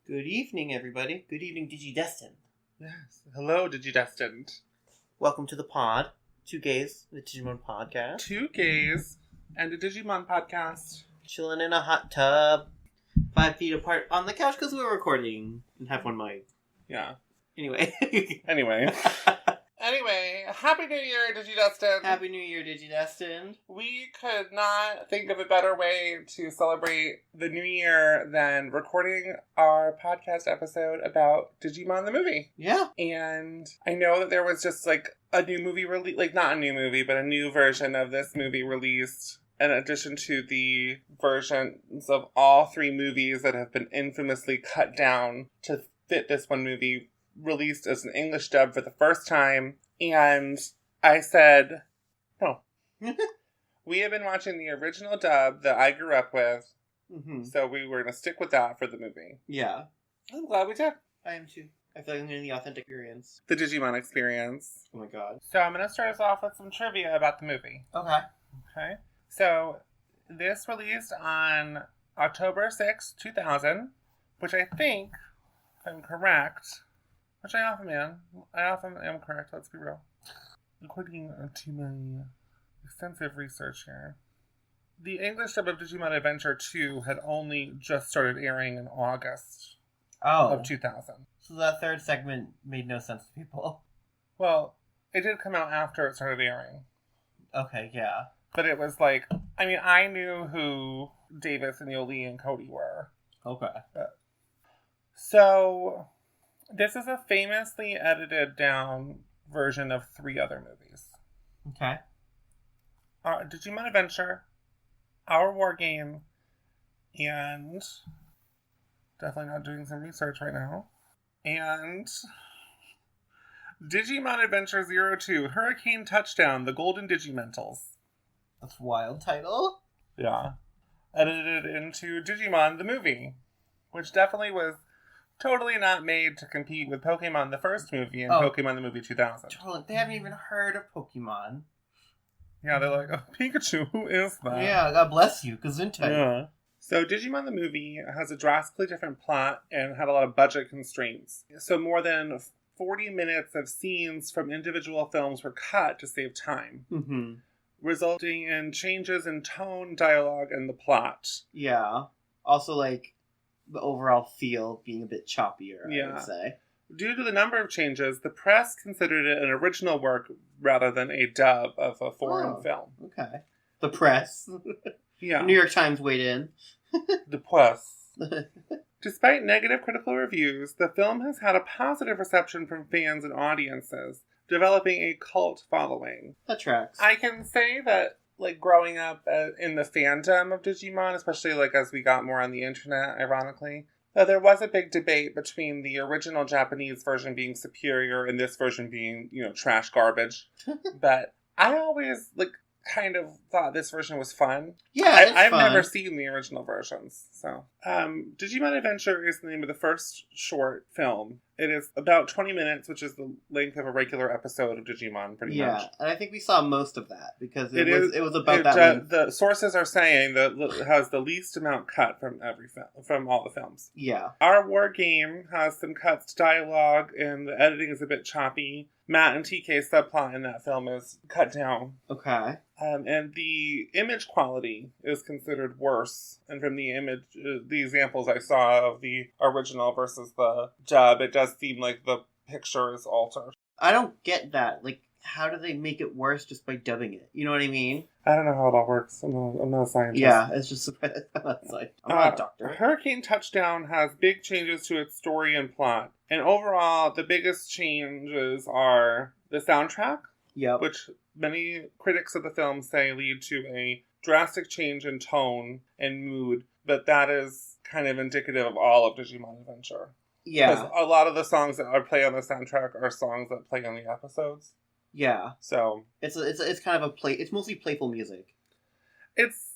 Good evening, everybody. Good evening, Digidestined. Yes. Hello, Digidestined. Welcome to the pod. Two gays, the Digimon podcast. Two gays and a Digimon podcast. Chilling in a hot tub, 5 feet apart on the couch because we were recording and have one mic. Yeah. Anyway. Anyway, Happy New Year, Digidestined. Happy New Year, Digidestined. We could not think of a better way to celebrate the new year than recording our podcast episode about Digimon the movie. Yeah. And I know that there was just like a new movie release, like not a new movie, but a new version of this movie released in addition to the versions of all three movies that have been infamously cut down to fit this one movie, released as an English dub for the first time. And I said, no. We have been watching the original dub that I grew up with. Mm-hmm. So we were going to stick with that for the movie. Yeah. I'm glad we did. I am too. I feel like I'm getting the authentic experience. The Digimon experience. Oh my god. So I'm going to start us off with some trivia about the movie. Okay. So this released on October 6, 2000, which I think, if I'm correct, which I often am correct, let's be real. According to my extensive research here, the English dub of Digimon Adventure 2 had only just started airing in August of 2000. So that third segment made no sense to people. Well, it did come out after it started airing. Okay, yeah. But it was like, I mean, I knew who Davis and Yoli and Cody were. Okay. So, this is a famously edited down version of three other movies. Okay. Digimon Adventure, Our War Game, and definitely not doing some research right now, and Digimon Adventure 02, Hurricane Touchdown, The Golden Digimentals. That's a wild title. Yeah. Edited into Digimon the movie, which definitely was totally not made to compete with Pokemon the first movie and Pokemon the movie 2000. Totally. They haven't even heard of Pokemon. Yeah, they're like, oh, Pikachu, who is that? Yeah, God bless you, Gesundheit. Yeah. So Digimon the movie has a drastically different plot and had a lot of budget constraints. So more than 40 minutes of scenes from individual films were cut to save time, resulting in changes in tone, dialogue, and the plot. Yeah. Also, like, the overall feel being a bit choppier, I would say. Due to the number of changes, the press considered it an original work rather than a dub of a foreign film. Okay. The press. Yeah. New York Times weighed in. The press. Despite negative critical reviews, the film has had a positive reception from fans and audiences, developing a cult following. That tracks. I can say that, like, growing up in the fandom of Digimon, especially, like, as we got more on the internet, ironically, that there was a big debate between the original Japanese version being superior and this version being, trash garbage. But I always, kind of thought this version was fun. Yeah, I've never seen the original versions. So, Digimon Adventure is the name of the first short film. It is about 20 minutes, which is the length of a regular episode of Digimon, pretty much. Yeah, and I think we saw most of that, because it was about that length. The sources are saying that it has the least amount cut from every film, from all the films. Yeah. Our War Game has some cuts to dialogue, and the editing is a bit choppy. Matt and TK's subplot in that film is cut down. Okay. And the image quality is considered worse. And from the examples I saw of the original versus the dub, it does seem like the picture is altered. I don't get that. Like, how do they make it worse just by dubbing it? You know what I mean? I don't know how it all works. I'm not a scientist. Yeah, it's just I'm not a doctor. Hurricane Touchdown has big changes to its story and plot. And overall, the biggest changes are the soundtrack, which many critics of the film say lead to a drastic change in tone and mood, but that is kind of indicative of all of Digimon Adventure. Yeah. Because a lot of the songs that are play on the soundtrack are songs that play on the episodes. Yeah. So it's kind of it's mostly playful music. It's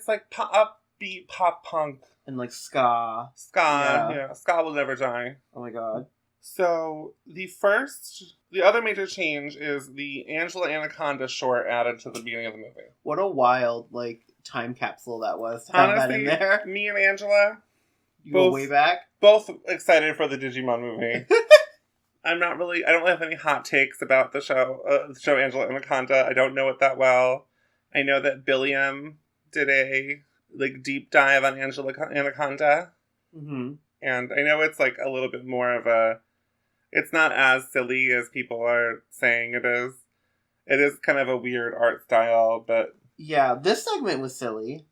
like upbeat pop punk. And like ska. Yeah. Ska will never die. Oh my god. So the other major change is the Angela Anaconda short added to the beginning of the movie. What a wild, time capsule that was to have that in there. Me and Angela, You go way back? Both excited for the Digimon movie. I don't really have any hot takes about the show Angela Anaconda. I don't know it that well. I know that Billiam did a deep dive on Angela Anaconda. Mm-hmm. And I know it's a little bit more of it's not as silly as people are saying it is. It is kind of a weird art style, but... Yeah, this segment was silly.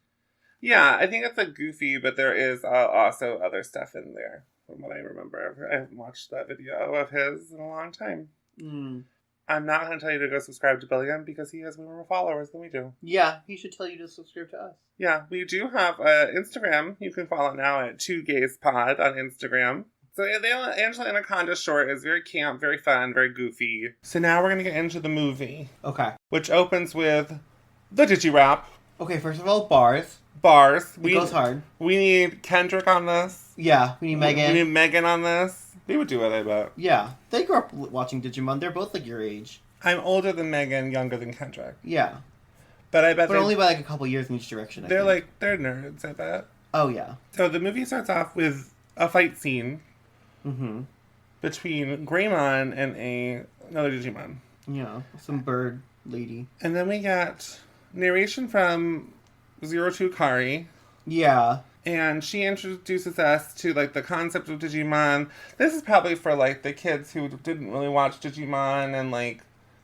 Yeah, I think it's goofy, but there is also other stuff in there, from what I remember. I haven't watched that video of his in a long time. Mm. I'm not going to tell you to go subscribe to Billiam because he has way more followers than we do. Yeah, he should tell you to subscribe to us. Yeah, we do have Instagram. You can follow now at 2GaysPod on Instagram. So the Angela Anaconda short is very camp, very fun, very goofy. So now we're going to get into the movie. Okay. Which opens with the Digi-Rap. Okay, first of all, bars. Bars. It goes hard. We need Kendrick on this. Yeah, we need Megan. We need Megan on this. They would do it, I bet. Yeah, they grew up watching Digimon. They're both your age. I'm older than Megan, younger than Kendrick. Yeah. But I bet But only by a couple years in each direction, I think. They're nerds, I bet. Oh, yeah. So the movie starts off with a fight scene. Mm-hmm. Between Greymon and another Digimon. Yeah, some bird lady. And then we got narration from 02 Kari. Yeah. And she introduces us to, the concept of Digimon. This is probably for, the kids who didn't really watch Digimon and,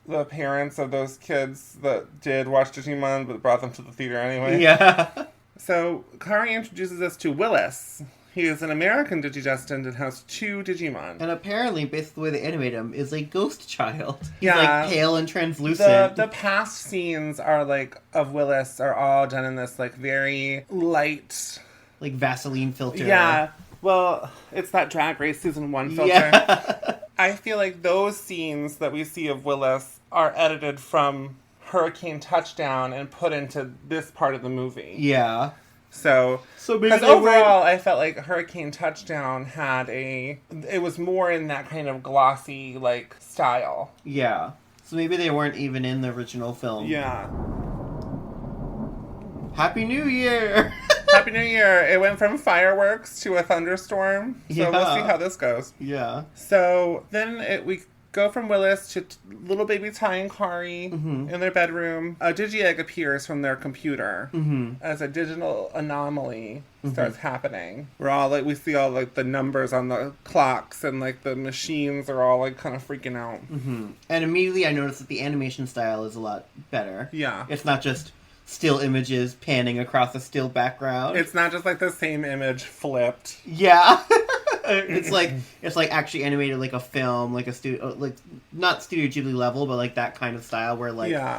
the parents of those kids that did watch Digimon but brought them to the theater anyway. Yeah. So, Kari introduces us to Willis. He is an American Digidestined and has 2 Digimon. And apparently, based on the way they animate him, is a ghost child. He's, Yeah. Pale and translucent. The past scenes are, of Willis are all done in this, very light... Vaseline filter. Yeah. Well, it's that Drag Race Season 1 filter. Yeah. I feel like those scenes that we see of Willis are edited from Hurricane Touchdown and put into this part of the movie. Yeah. So because overall, I felt like Hurricane Touchdown it was more in that kind of glossy, style. Yeah. So maybe they weren't even in the original film. Yeah. Happy New Year! Happy New Year! It went from fireworks to a thunderstorm. So we'll see how this goes. Yeah. So then we go from Willis to little baby Ty and Kari in their bedroom. A Digi-Egg appears from their computer as a digital anomaly starts happening. We're all we see all the numbers on the clocks and the machines are all kind of freaking out. And immediately I noticed that the animation style is a lot better. Yeah. It's not just still images panning across a still background. It's not just the same image flipped. Yeah. It's actually animated like a film, a studio, not Studio Ghibli level, but that kind of style where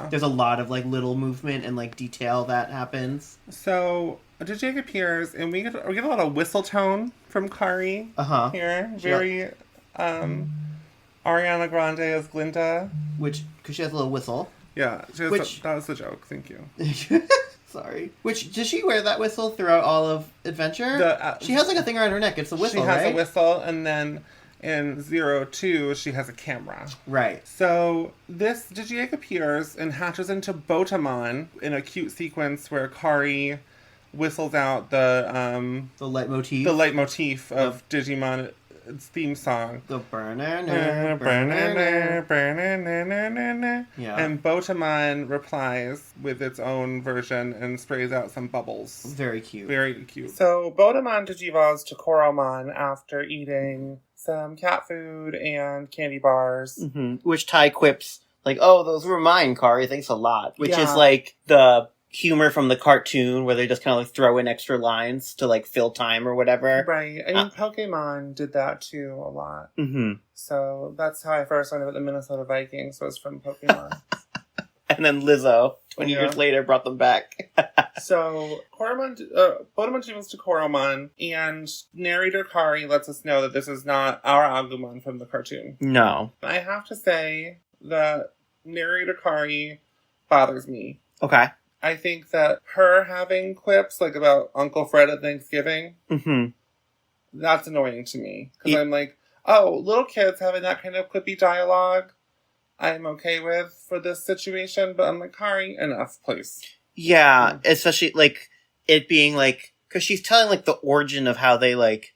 there's a lot of little movement and detail that happens. So a Digi-Egg appears and we get a lot of whistle tone from Kari here. Very Ariana Grande as Glinda. Because she has a little whistle. Yeah, that was the joke. Thank you. Sorry. Does she wear that whistle throughout all of Adventure? She has a thing around her neck. It's a whistle, She has right? a whistle, and then in 02, she has a camera. Right. So this Digi-Egg appears and hatches into Botamon in a cute sequence where Kari whistles out the leitmotif. The leitmotif of Digimon. Theme song. The burner. Yeah. And Botamon replies with its own version and sprays out some bubbles. Very cute. Very cute. So Botamon digivolves to Coromon after eating some cat food and candy bars. Which Ty quips, oh, those were mine, Kari, thanks a lot. Which is the humor from the cartoon where they just kind of throw in extra lines to fill time or whatever. Right. I mean, Pokemon did that too a lot. So that's how I first learned about the Minnesota Vikings was from Pokemon. And then Lizzo, 20 years later, brought them back. So Botamon travels to Coromon, and narrator Kari lets us know that this is not our Agumon from the cartoon. No. I have to say that narrator Kari bothers me. Okay. I think that her having quips about Uncle Fred at Thanksgiving, that's annoying to me. Because I'm little kids having that kind of quippy dialogue, I'm okay with for this situation. But I'm Kari, enough, please. Yeah, especially, it being, Because she's telling, like, the origin of how they, like,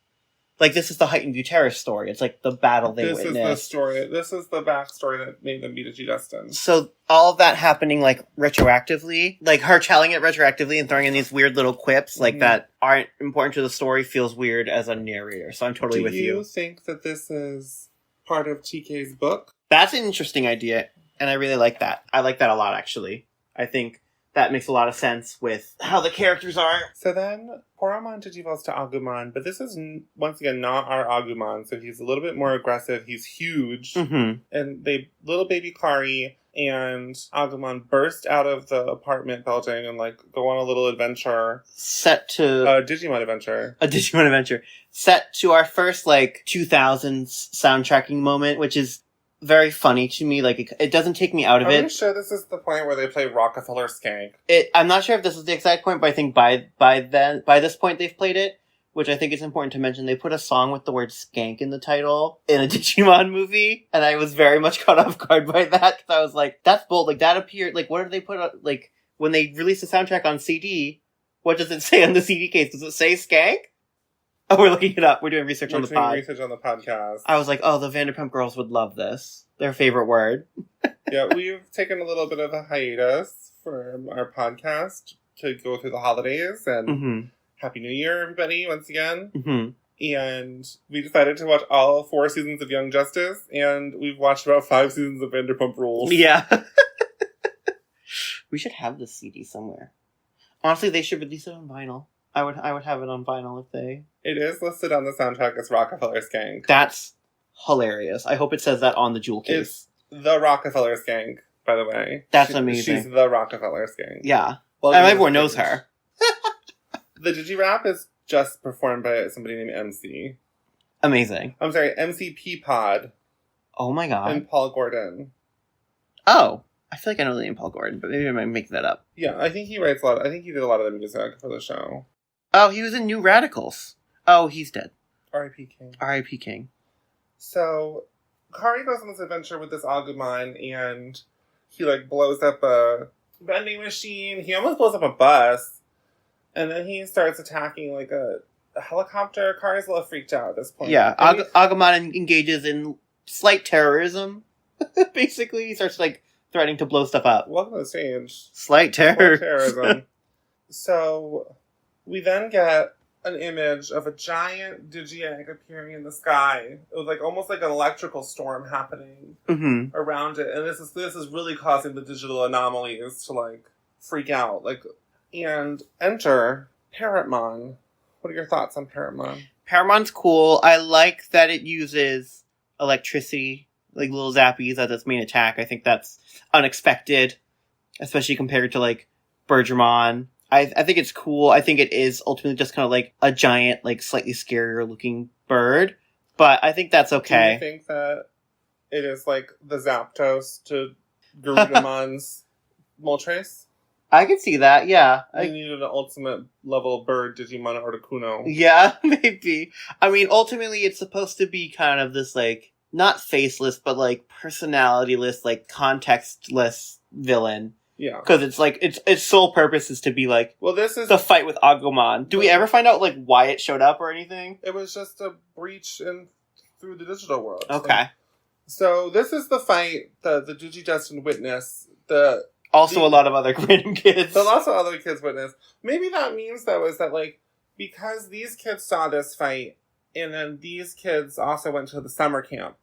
this is the Heightened Buterus story. It's, like, the battle they witnessed. This is the story. This is the backstory that made them be Digidestined. So, all of that happening, like, retroactively, like, her telling it retroactively and throwing in these weird little quips, like, that aren't important to the story feels weird as a narrator. So I'm totally with you. Do you think that this is part of TK's book? That's an interesting idea, and I really like that. I like that a lot, actually. I think that makes a lot of sense with how the characters are. So then, Poramon digivolves to Agumon, but this is, once again, not our Agumon, so he's a little bit more aggressive. He's huge. Mm-hmm. And little baby Kari and Agumon burst out of the apartment building and, like, go on a little adventure. Set to... A Digimon adventure. A Digimon adventure. Set to our first, like, 2000s soundtracking moment, which is very funny to me. Like, it doesn't take me out of it. Are you sure this is the point where they play Rockefeller Skank? I'm not sure if this is the exact point, but I think by this point they've played it, which I think is important to mention. They put a song with the word skank in the title in a Digimon movie, and I was very much caught off guard by that, because I was like, that's bold. Like, that appeared, like, what did they put on, like, when they released the soundtrack on CD, what does it say on the CD case? Does it say skank? Oh, we're looking it up. We're doing research on the pod. Research on the podcast. I was like, oh, the Vanderpump Girls would love this. Their favorite word. Yeah, we've taken a little bit of a hiatus for our podcast to go through the holidays, and Happy New Year, everybody, once again. And we decided to watch all 4 seasons of Young Justice, and we've watched about 5 seasons of Vanderpump Rules. Yeah. We should have this CD somewhere. Honestly, they should release it on vinyl. I would have it on vinyl if they... It is listed on the soundtrack as Rockefeller Skank. That's hilarious. I hope it says that on the jewel case. It's the Rockefeller Skank, by the way. That's amazing. She's the Rockefeller Skank. Yeah. Well, and everyone knows her. The Digirap is just performed by somebody named MC. Amazing. I'm sorry, MC Peapod. Oh my god. And Paul Gordon. Oh. I feel like I know the name Paul Gordon, but maybe I might make that up. Yeah, I think he writes a lot. I think he did a lot of the music for the show. Oh, he was in New Radicals. Oh, he's dead. R.I.P. King. R.I.P. King. So, Kari goes on this adventure with this Agumon, and he, like, blows up a vending machine. He almost blows up a bus. And then he starts attacking, like, a helicopter. Kari's a little freaked out at this point. Yeah, Agumon engages in slight terrorism. Basically, he starts, like, threatening to blow stuff up. Welcome to the stage. Slight terrorism. So, we then get an image of a giant Digi-Egg appearing in the sky. It was like almost like an electrical storm happening around it, and this is really causing the digital anomalies to like freak out. Like, and enter Parrotmon. What are your thoughts on Parrotmon? Parrotmon's cool. I like that it uses electricity, like little zappies, as its main attack. I think that's unexpected, especially compared to like Birdramon. I think it's cool. I think it is ultimately just kind of like a giant, like slightly scarier looking bird, but I think that's okay. Do you think that it is like the Zapdos to Garudamon's Moltres? I can see that, yeah. You needed an ultimate level bird Digimon Articuno. Yeah, maybe. I mean, ultimately it's supposed to be kind of this like, not faceless, but like personalityless, like contextless villain. Yeah. Because it's like, its sole purpose is to be like, well, this is the fight with Agumon. Do we ever find out like why it showed up or anything? It was just a breach through the digital world. Okay. So this is the fight the Digidestined witness. A lot of other random kids. But also other kids witness. Maybe that means though is that like, because these kids saw this fight, and then these kids also went to the summer camp.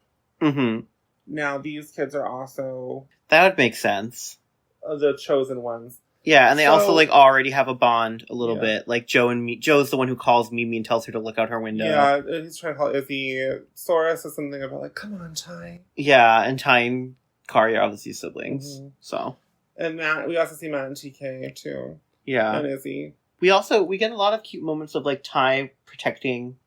Now these kids are also... That would make sense. The chosen ones. Yeah, and they also like already have a bond a little bit. Like Joe's the one who calls Mimi and tells her to look out her window. Yeah, he's trying to call Izzy. Sora says something about like, come on, Ty. Yeah, and Ty and Kari are obviously siblings. So. And we also see Matt and TK too. Yeah. And Izzy. We get a lot of cute moments of like Ty protecting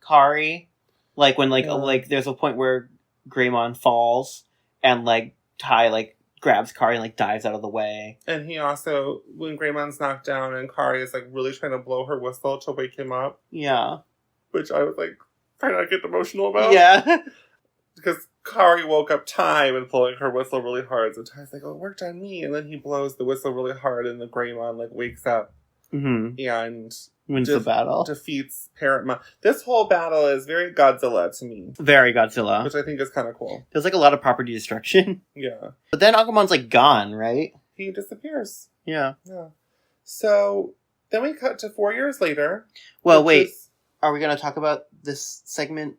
Kari. Like when like there's a point where Greymon falls and like Ty like grabs Kari and like dives out of the way. And he also, when Greymon's knocked down and Kari is like really trying to blow her whistle to wake him up. Yeah. Which I was like trying not to get emotional about. Yeah. Because Kari woke up Ty with blowing her whistle really hard. So Ty's like, oh, it worked on me. And then he blows the whistle really hard and the Greymon like wakes up. And Wins the battle. Defeats Parrotmon. This whole battle is very Godzilla to me. Very Godzilla. Which I think is kind of cool. There's like a lot of property destruction. Yeah. But then Agumon's like gone, right? He disappears. Yeah. Yeah. So then we cut to 4 years later. Well, wait. Are we going to talk about this segment?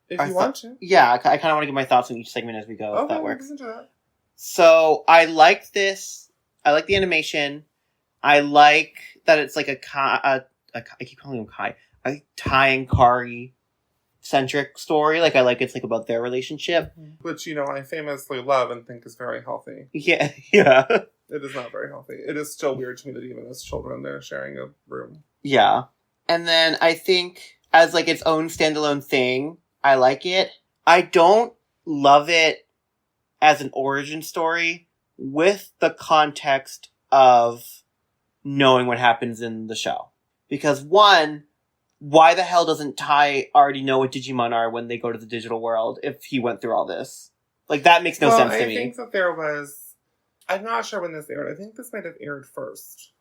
If you want to. Yeah, I kind of want to give my thoughts on each segment as we go, if that works. Listen to that. So, I like this. I like the animation. I like that it's like I keep calling him Kai. A Tai and Kari centric story. Like, I like it's like about their relationship. Which, I famously love and think is very healthy. Yeah, yeah. It is not very healthy. It is still weird to me that even as children they're sharing a room. Yeah. And then I think as like its own standalone thing, I like it. I don't love it as an origin story with the context of knowing what happens in the show. Because one, why the hell doesn't Tai already know what Digimon are when they go to the digital world if he went through all this? Like, that makes no sense to me. I think that there was... I'm not sure when this aired. I think this might have aired first.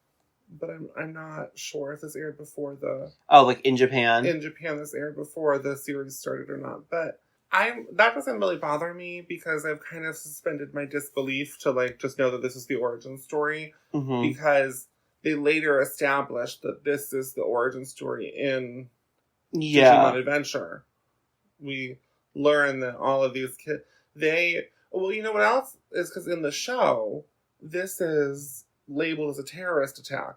But I'm not sure if this aired before the... Oh, like in Japan? In Japan, this aired before the series started or not. But that doesn't really bother me because I've kind of suspended my disbelief to, like, just know that this is the origin story. Mm-hmm. Because they later established that this is the origin story in Digimon Adventure. We learn that all of these kids... Well, you know what else? Is because in the show, this is labeled as a terrorist attack.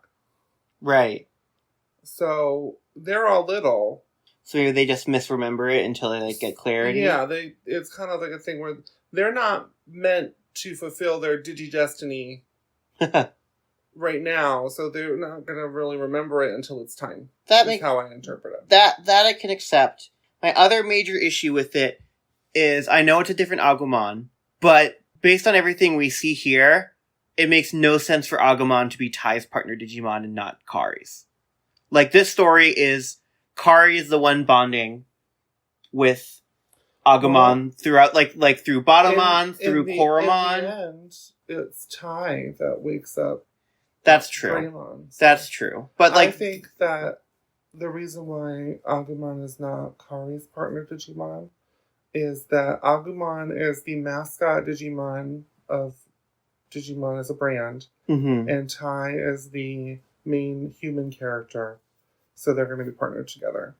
Right. So, they're all little. So maybe they just misremember it until they, like, get clarity? Yeah, it's kind of like a thing where they're not meant to fulfill their Digi-Destiny right now, so they're not going to really remember it until it's time. That's how I interpret it. That I can accept. My other major issue with it is I know it's a different Agumon, but based on everything we see here, it makes no sense for Agumon to be Tai's partner Digimon and not Kari's. Like, this story is Kari is the one bonding with Agumon throughout, like through Batamon, through Koromon. In the end, it's Tai that wakes up. That's true. Raymon. That's true. But like, I think that the reason why Agumon is not Kari's partner Digimon is that Agumon is the mascot Digimon of Digimon as a brand, and Tai is the main human character, so they're going to be partnered together.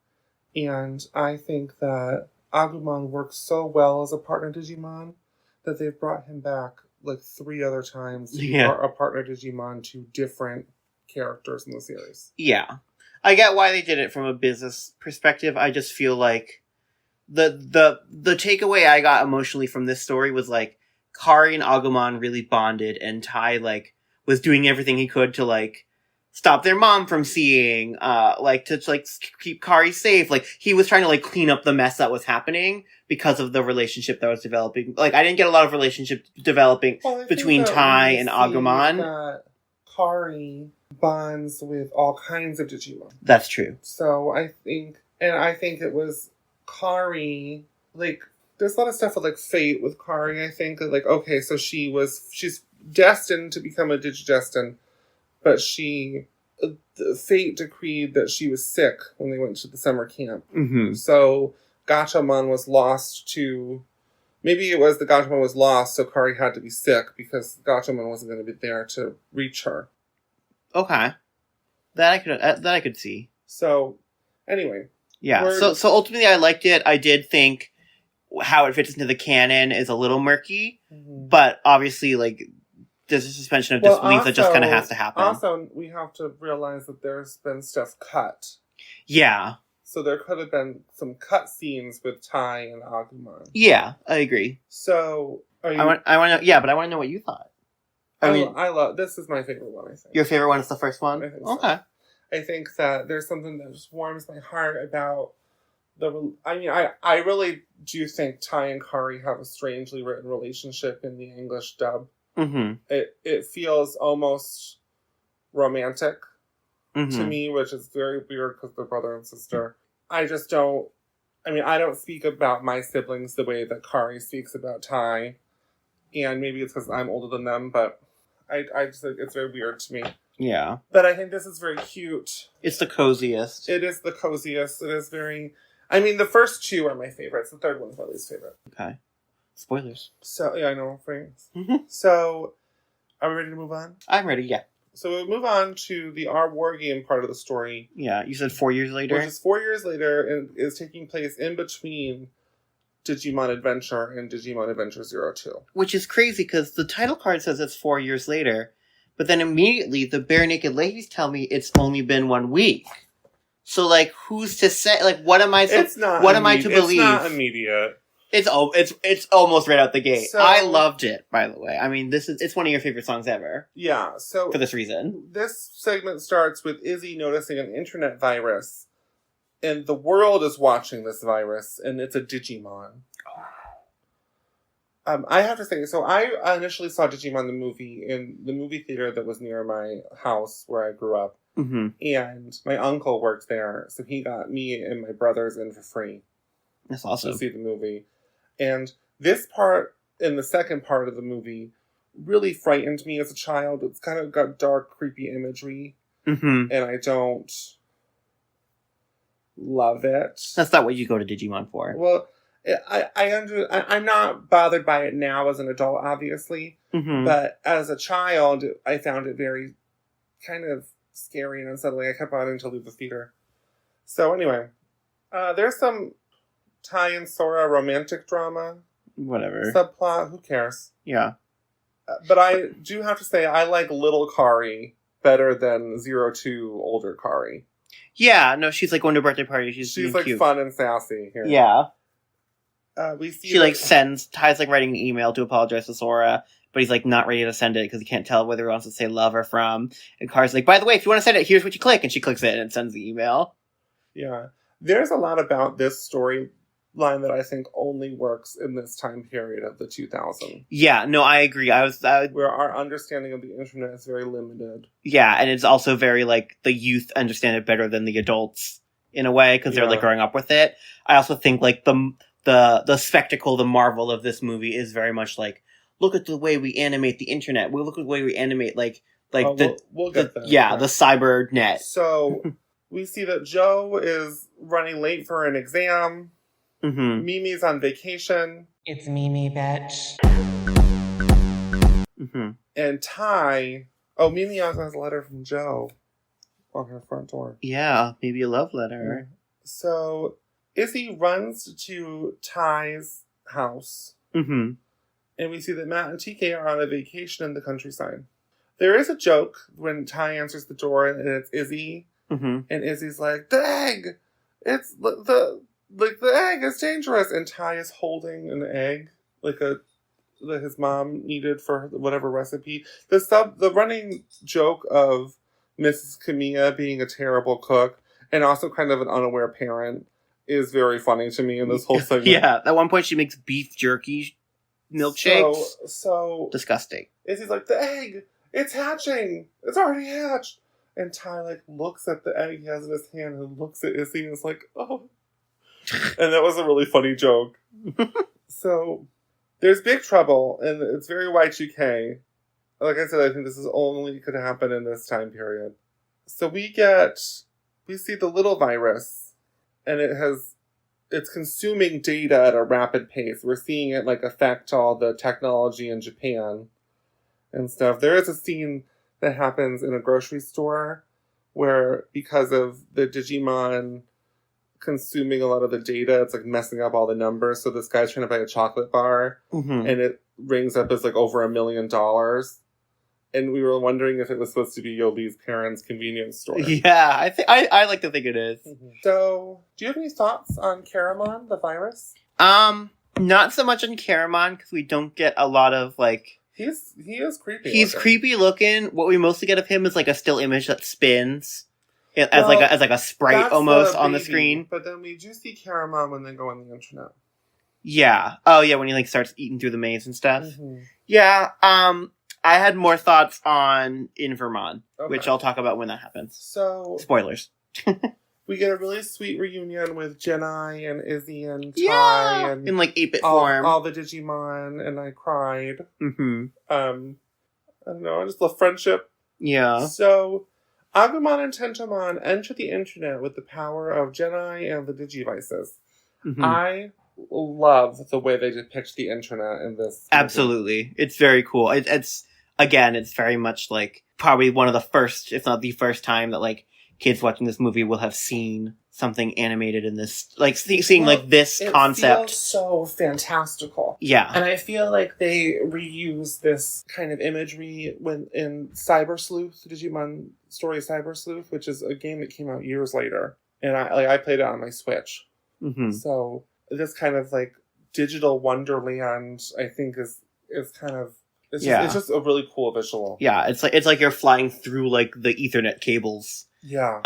And I think that Agumon works so well as a partner Digimon that they've brought him back like 3 other times to be a partner Digimon to different characters in the series. Yeah. I get why they did it from a business perspective. I just feel like the takeaway I got emotionally from this story was like Kari and Agumon really bonded, and Tai like was doing everything he could to like stop their mom from seeing, to keep Kari safe. Like, he was trying to like clean up the mess that was happening because of the relationship that was developing. Like, I didn't get a lot of relationship developing between Tai and Agumon. That Kari bonds with all kinds of Digimon. That's true. So I think it was Kari, like, there's a lot of stuff with, like, fate with Kari, I think. Like, okay, so she's destined to become a Digidestin, but fate decreed that she was sick when they went to the summer camp. Mm-hmm. So Gatchamon was lost to... Maybe it was the Gatchamon was lost, so Kari had to be sick because Gatchamon wasn't going to be there to reach her. Okay. That I could see. So, anyway... Yeah, so ultimately I liked it. I did think how it fits into the canon is a little murky, but obviously, like, there's a suspension of disbelief that just kind of has to happen. Also, we have to realize that there's been stuff cut. Yeah. So there could have been some cut scenes with Tai and Agumon. Yeah, I agree. So, are you... I want to know, yeah, but I want to know what you thought. I love, this is my favorite one, I think. Your favorite one is the first one? I think so. Okay. I think that there's something that just warms my heart about I really do think Tai and Kari have a strangely written relationship in the English dub. Mm-hmm. It feels almost romantic to me, which is very weird because they're brother and sister. I don't speak about my siblings the way that Kari speaks about Tai, and maybe it's because I'm older than them, but I just think it's very weird to me. Yeah. But I think this is very cute. It's the coziest. It is the coziest. It is very... I mean, the first two are my favorites. The third one's my least favorite. Okay. Spoilers. So, yeah, I know. So, are we ready to move on? I'm ready, yeah. So we'll move on to the Our War Game part of the story. Yeah, you said 4 years later? Which is 4 years later and is taking place in between Digimon Adventure and Digimon Adventure 02. Which is crazy because the title card says it's 4 years later, but then immediately the Bare Naked Ladies tell me it's only been 1 week. So, like, who's to say? Like, what am I? What am I to believe? It's not immediate. It's almost right out the gate. So, I loved it, by the way. I mean, it's one of your favorite songs ever. Yeah. So for this reason, this segment starts with Izzy noticing an internet virus, and the world is watching this virus, and it's a Digimon. I have to say, so I initially saw Digimon the movie in the movie theater that was near my house where I grew up. Mm-hmm. And my uncle worked there, so he got me and my brothers in for free. That's awesome. To see the movie. And this part, in the second part of the movie, really frightened me as a child. It's kind of got dark, creepy imagery. Mm-hmm. And I don't love it. That's not what you go to Digimon for. Well, I'm not bothered by it now as an adult, obviously. Mm-hmm. But as a child, I found it very kind of scary and unsettling. I kept wanting to leave the theater. So anywai, there's some Tai and Sora romantic drama. Whatever. Subplot, who cares? Yeah. But I do have to say, I like little Kari better than 02 older Kari. Yeah, no, she's like going to a birthday party. She's like cute. Fun and sassy here. Yeah. We see she like Tai's like writing an email to apologize to Sora, but he's like not ready to send it because he can't tell whether he wants to say love or from. And Kari's like, by the way, if you want to send it, here's what you click. And she clicks it and it sends the email. Yeah. There's a lot about this storyline that I think only works in this time period of the 2000s. Yeah, no, I agree. Where our understanding of the internet is very limited. Yeah, and it's also very like the youth understand it better than the adults in a way because they're like growing up with it. I also think like the spectacle, the marvel of this movie is very much like, look at the way we animate the internet. We look at the way we animate we'll get that. Yeah, the cyber net. So we see that Joe is running late for an exam. Mm-hmm. Mimi's on vacation. It's Mimi, bitch. Mm-hmm. And Mimi also has a letter from Joe on her front door. Yeah, maybe a love letter. So Izzy runs to Tai's house. Mm-hmm. And we see that Matt and TK are on a vacation in the countryside. There is a joke when Tai answers the door and it's Izzy. Mm-hmm. And Izzy's like, the egg! It's the egg is dangerous. And Tai is holding an egg that his mom needed for whatever recipe. The running joke of Mrs. Kamiya being a terrible cook and also kind of an unaware parent is very funny to me in this whole segment. Yeah, at one point she makes beef jerky milkshakes. So disgusting. Izzy's like, the egg! It's hatching! It's already hatched! And Tai looks at the egg he has in his hand and looks at Izzy and is like, oh. And that was a really funny joke. So there's big trouble and it's very Y2K. Like I said, I think this is only could happen in this time period. So we see the little virus and it's consuming data at a rapid pace. We're seeing it affect all the technology in Japan and stuff. There is a scene that happens in a grocery store where because of the Digimon consuming a lot of the data, it's messing up all the numbers. So this guy's trying to buy a chocolate bar and it rings up as over $1 million. And we were wondering if it was supposed to be Yobi's parents' convenience store. Yeah, I like to think it is. Mm-hmm. So, do you have any thoughts on Caramon, the virus? Not so much on Caramon because we don't get a lot of he is creepy. He's creepy looking. What we mostly get of him is a still image that spins as a sprite almost on the screen. But then we do see Caramon when they go on the internet. Yeah. Oh yeah, when he starts eating through the maze and stuff. Mm-hmm. Yeah. I had more thoughts on Invermon, which I'll talk about when that happens. So spoilers. We get a really sweet reunion with Jenai and Izzy and Tai and in 8-bit form. All the Digimon, and I cried. Mm-hmm. I don't know, I just love friendship. Yeah. So, Agumon and Tentomon enter the internet with the power of Jedi and the Digivices. Mm-hmm. I love the way they depict the internet in this movie. Absolutely. It's very cool. It's very much like probably one of the first, if not the first time that like kids watching this movie will have seen something animated in this, like seeing like this concept. It feels so fantastical. Yeah. And I feel like they reuse this kind of imagery when in Cyber Sleuth, Digimon Story Cyber Sleuth, which is a game that came out years later. And I played it on my Switch. Mm-hmm. So this kind of like digital wonderland, I think is kind of it's just a really cool visual. Yeah, it's like you're flying through like the Ethernet cables. Yeah.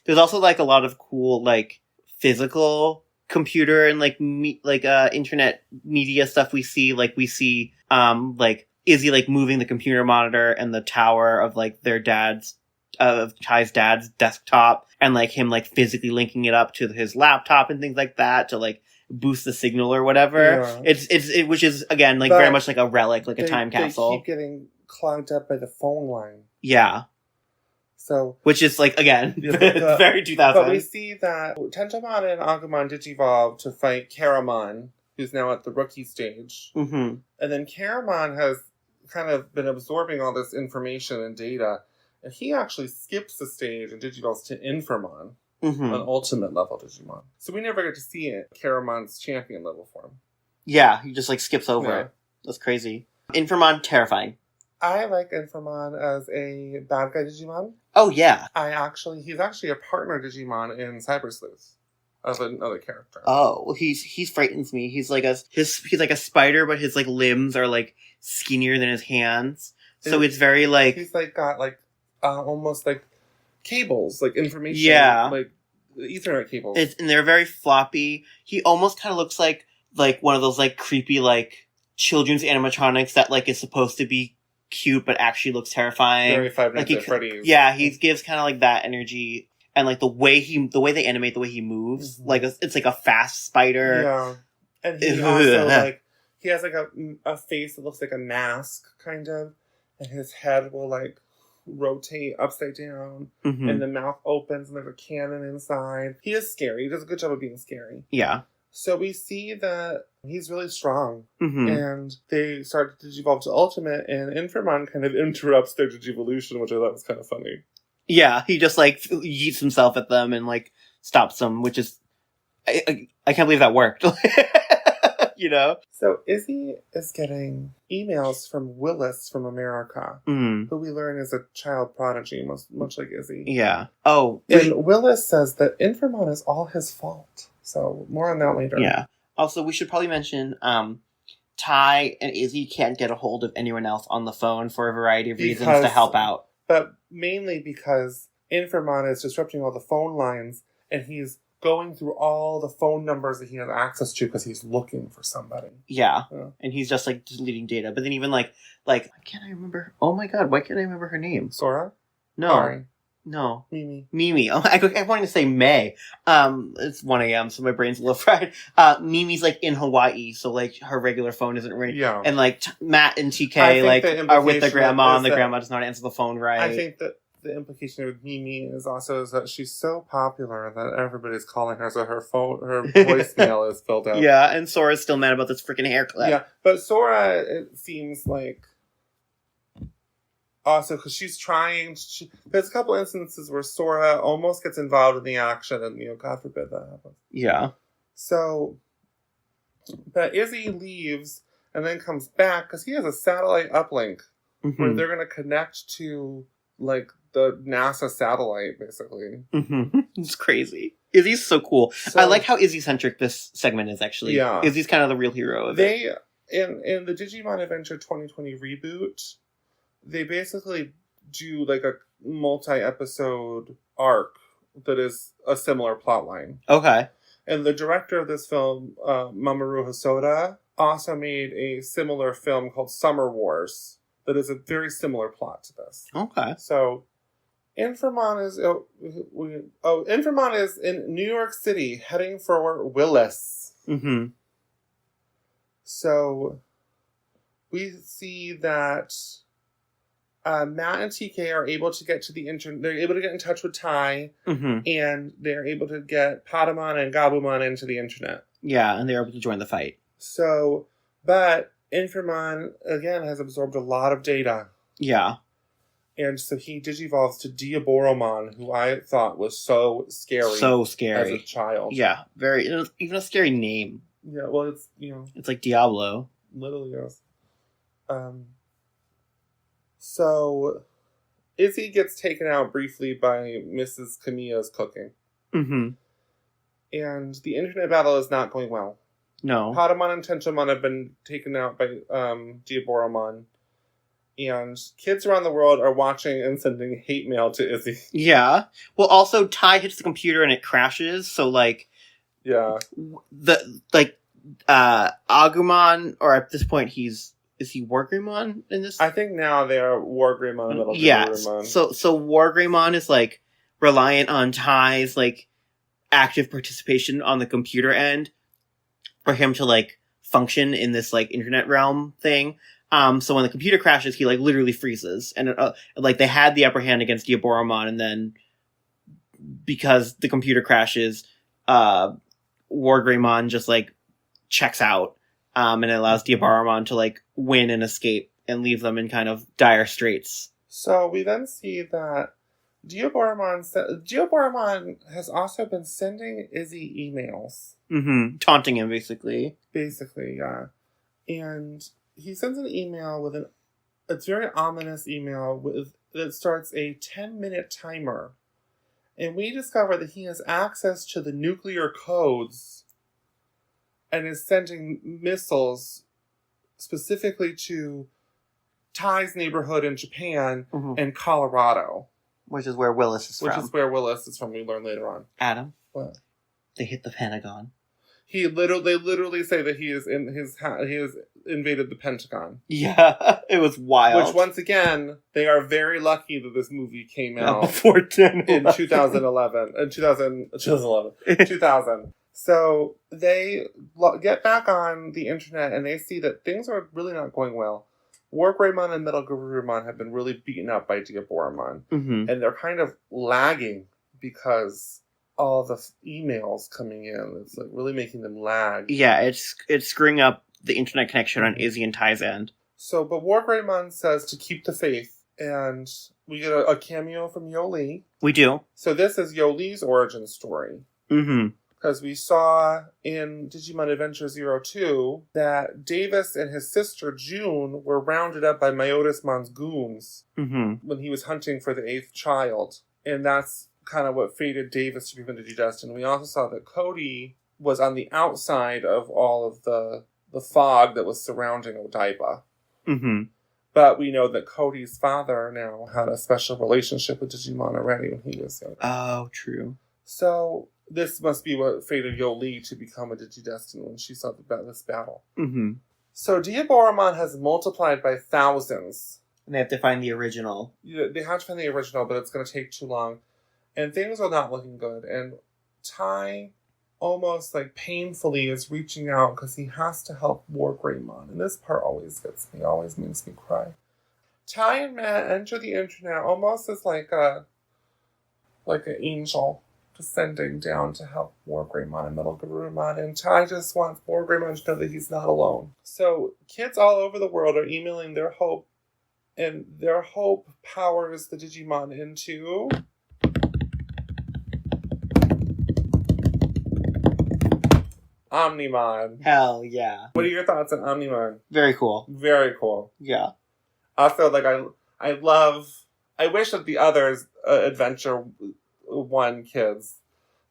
There's also like a lot of cool like physical computer and like internet media stuff we see. Like we see like Izzy like moving the computer monitor and the tower of like their dad's of Chai's dad's desktop, and like him like physically linking it up to his laptop and things like that to like boost the signal or whatever. Yeah. It which is again like very much like a relic, like a time capsule. They keep getting clogged up by the phone line. Yeah. So, which is like again very 2000. But we see that Tentomon and Agumon digivolve to fight Karamon, who's now at the rookie stage. Mm-hmm. And then Karamon has kind of been absorbing all this information and data. And he actually skips the stage and digivolves to Inframon, an ultimate level Digimon. So we never get to see it, Karamon's champion level form. Yeah, he just like skips over it. That's crazy. Inframon, terrifying. I like Inframon as a bad guy Digimon. Oh yeah. He's actually a partner Digimon in Cyber Sleuth as another character. Oh, well, he frightens me. He's like a spider, but his like limbs are like skinnier than his hands. So it's very like he's like got like almost like cables, like information. Yeah. Like Ethernet cables. And they're very floppy. He almost kind of looks like one of those like creepy like children's animatronics that like is supposed to be cute but actually looks terrifying. Very Five Nights at Freddy's. Yeah, he gives kind of like that energy, and like the way they animate the way he moves, like it's like a fast spider. Yeah, and he also like he has like a face that looks like a mask kind of, and his head will like rotate upside down, and the mouth opens and there's a cannon inside. He is scary. He does a good job of being scary. Yeah. So we see that he's really strong, and they start to digivolve to Ultimate, and Inframon kind of interrupts their digivolution, which I thought was kind of funny. Yeah, he just like yeets himself at them and like stops them, which is I can't believe that worked. You know? So Izzy is getting emails from Willis from America, who we learn is a child prodigy, much like Izzy. Yeah. Oh. And Willis says that Inframon is all his fault. So more on that later. Yeah. Also, we should probably mention Tai and Izzy can't get a hold of anyone else on the phone for a variety of reasons to help out. But mainly because Inframon is disrupting all the phone lines, and he's going through all the phone numbers that he has access to because he's looking for somebody. Yeah. And he's just like deleting data. But then even like why can't I remember? Oh my god, why can't I remember her name? Sora? No. Sorry. No. Mimi. Oh, I wanted to say May. It's 1 a.m., so my brain's a little fried. Mimi's like in Hawaii, so like her regular phone isn't ringing. Yeah. And like Matt and TK like are with the grandma, and the grandma does not answer the phone right. I think that the implication with Mimi is that she's so popular that everybody's calling her, so her voicemail is filled out. Yeah, and Sora's still mad about this freaking haircut. Yeah, but Sora, it seems like also because she's trying. There's a couple instances where Sora almost gets involved in the action, and God forbid that happens. Yeah. So, but Izzy leaves and then comes back because he has a satellite uplink where they're going to connect to like the NASA satellite, basically. It's crazy. Izzy's so cool. So, I like how Izzy-centric this segment is, actually. Yeah. Izzy's kind of the real hero of it. In the Digimon Adventure 2020 reboot, they basically do like a multi-episode arc that is a similar plotline. Okay. And the director of this film, Mamoru Hosoda, also made a similar film called Summer Wars that is a very similar plot to this. Okay. So Inframon is in New York City heading for Willis. So we see that Matt and TK are able to get to the internet. They're able to get in touch with Tai, and they're able to get Patamon and Gabumon into the internet. Yeah, and they're able to join the fight. So, but Infamon, again, has absorbed a lot of data. Yeah. And so he digivolves to Diaboromon, who I thought was so scary. So scary. As a child. Yeah, very. It was even a scary name. Yeah, well, it's, It's like Diablo. Literally, yes. So, Izzy gets taken out briefly by Mrs. Kamiya's cooking. Mm-hmm. And the internet battle is not going well. No. Patamon and Tentomon have been taken out by Diaboromon. And kids around the world are watching and sending hate mail to Izzy. Yeah. Well, also, Tai hits the computer and it crashes, so, like... Yeah. Agumon, or at this point, is he Wargreymon in this? I think now they are Wargreymon and Middle Garurumon. So Wargreymon is, like, reliant on Tai's, like, active participation on the computer end for him to, like, function in this, like, internet realm thing. So when the computer crashes, he, like, literally freezes. And, like, they had the upper hand against Diaboromon, and then because the computer crashes, Wargreymon just, like, checks out, and it allows Diaboromon to, like, win and escape and leave them in kind of dire straits. So we then see that Diaboromon has also been sending Izzy emails. Mm-hmm. Taunting him, basically. Basically, yeah. And he sends an email with it's a very ominous email that starts a 10-minute timer. And we discover that he has access to the nuclear codes and is sending missiles specifically to Tai's neighborhood in Japan and Colorado. Which is where Willis is from. We learn later on. Adam? What? They hit the Pentagon. They literally say that he has invaded the Pentagon. Yeah, it was wild. Which, once again, they are very lucky that this movie came out before 2011. In 2000. So they get back on the internet and they see that things are really not going well. Wargreymon and Metal Garurumon have been really beaten up by Diaboromon. Mm-hmm. And they're kind of lagging because all the emails coming in, it's like really making them lag. Yeah, it's screwing up the internet connection on Izzy and Tai's end. So, but Wargreymon says to keep the faith, and we get a cameo from Yoli. We do. So this is Yoli's origin story. Mm-hmm. Because we saw in Digimon Adventure 02 that Davis and his sister June were rounded up by Myotismon's goons when he was hunting for the 8th child. And that's kind of what fated Davis to become Digidestined. We also saw that Cody was on the outside of all of the fog that was surrounding Odaiba. Mm-hmm. But we know that Cody's father now had a special relationship with Digimon already when he was young. Oh, true. So this must be what fated Yoli to become a Digidestined when she saw this battle. Mm-hmm. So Diaboromon has multiplied by thousands. And they have to find the original. Yeah, they have to find the original, but it's going to take too long. And things are not looking good. And Tai almost like painfully is reaching out because he has to help Wargreymon. And this part always gets me, always makes me cry. Tai and Matt enter the internet almost as like an angel descending down to help Wargreymon and Metal Garurumon. And Tai just wants Wargreymon to know that he's not alone. So kids all over the world are emailing their hope. And their hope powers the Digimon into Omnimon. Hell yeah. What are your thoughts on Omnimon? Very cool. Very cool. Yeah. Also, like, I wish that the others, Adventure 1 kids,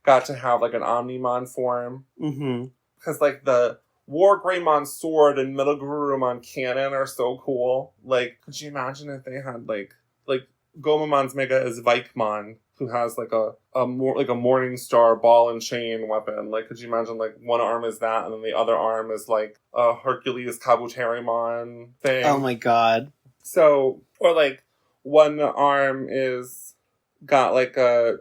got to have, like, an Omnimon form. Mm-hmm. Because, like, the Wargreymon sword and Metal Garurumon cannon are so cool. Like, could you imagine if they had, like Gomamon's Mega is Vikemon, who has like a Morning Star ball and chain weapon. Like, could you imagine like one arm is that and then the other arm is like a Hercules Kabuterimon thing? Oh my god. So, or like one arm is got like a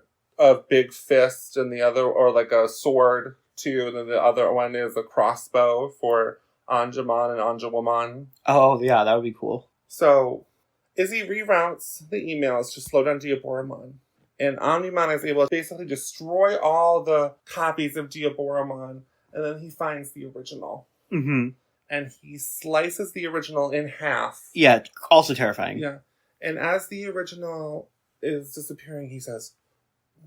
big fist and the other, or like a sword too, and then the other one is a crossbow for Anjumon and Anjawamon. Oh yeah, that would be cool. So, Izzy reroutes the emails to slow down Diaboromon. And Omnimon is able to basically destroy all the copies of Diaboromon, and then he finds the original. Mm-hmm. And he slices the original in half. Yeah, also terrifying. Yeah. And as the original is disappearing, he says,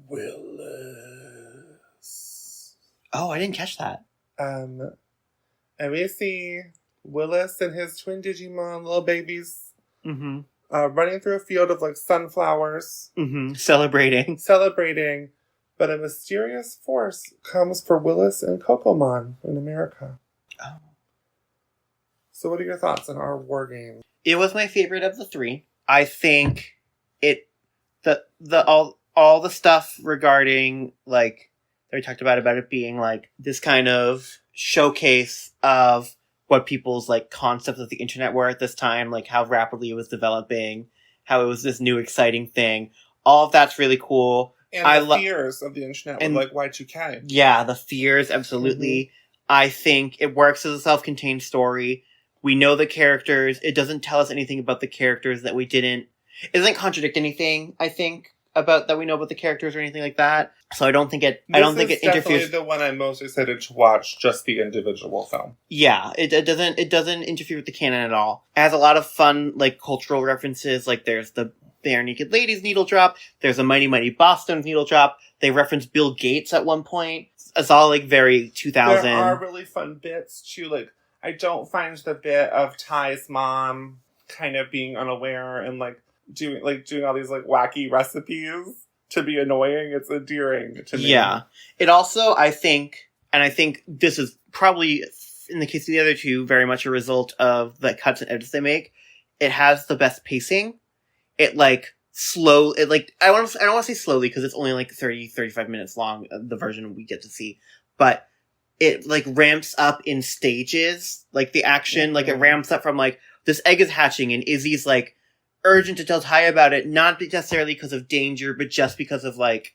Willis. Oh, I didn't catch that. And we see Willis and his twin Digimon little babies running through a field of like sunflowers. Celebrating. But a mysterious force comes for Willis and Kokomon in America. Oh. So what are your thoughts on our war game? It was my favorite of the three. I think all the stuff regarding like that we talked about it being like this kind of showcase of what people's like concepts of the internet were at this time, like how rapidly it was developing, how it was this new exciting thing. All of that's really cool. And the fears of the internet with like Y2K. Yeah, the fears, absolutely. I think it works as a self-contained story. We know the characters. It doesn't tell us anything about the characters that we didn't. It doesn't contradict anything, I think, about that we know about the characters or anything like that. So I don't think it interferes. This is definitely the one I'm most excited to watch, just the individual film. Yeah, it doesn't interfere with the canon at all. It has a lot of fun like cultural references. Like there's the Bare Naked Ladies needle drop. There's a Mighty Mighty Bosstones needle drop. They reference Bill Gates at one point. It's all like very 2000. There are really fun bits too. Like I don't find the bit of Ty's mom kind of being unaware and like doing all these like wacky recipes to be annoying. It's endearing to me. Yeah. It also, I think this is probably in the case of the other two very much a result of the cuts and edits they make. It has the best pacing. It like I don't want to say slowly because it's only like 35 minutes long, the version we get to see, but it like ramps up in stages, like the action, like it ramps up from like this egg is hatching and Izzy's like urgent to tell Ty about it, not necessarily because of danger, but just because of like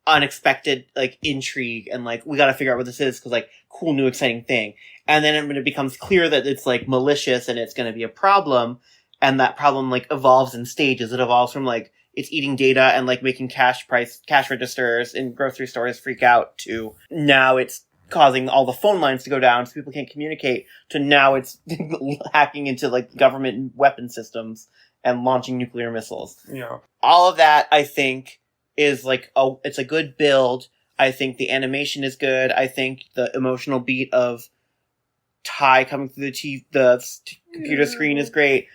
unexpected like intrigue and like we got to figure out what this is because like cool new exciting thing, and then when it becomes clear that it's like malicious and it's going to be a problem, and that problem like evolves in stages. It evolves from like it's eating data and like making cash registers in grocery stores freak out to now it's causing all the phone lines to go down so people can't communicate to now it's hacking into like government weapon systems and launching nuclear missiles. Yeah. All of that I think is like it's a good build. I think the animation is good. I think the emotional beat of Ty coming through the computer screen is great.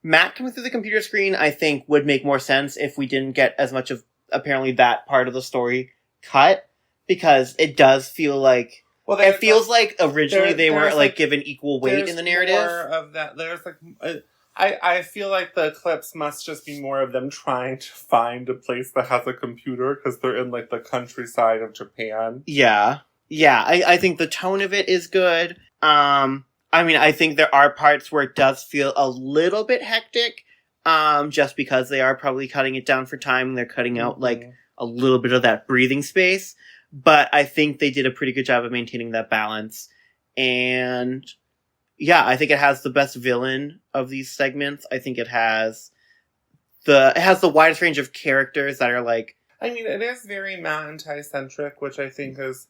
Matt coming through the computer screen, I think, would make more sense if we didn't get as much of apparently that part of the story cut, because it does feel like it feels like originally they were like given equal weight in the narrative. More of that. There's like I feel like the clips must just be more of them trying to find a place that has a computer because they're in like the countryside of Japan. Yeah. I think the tone of it is good. I mean, I think there are parts where it does feel a little bit hectic, just because they are probably cutting it down for time and they're cutting out like a little bit of that breathing space. But I think they did a pretty good job of maintaining that balance. And yeah, I think it has the best villain of these segments. I think it has the widest range of characters that are like. I mean, it is very Matt and Ty centric, which I think is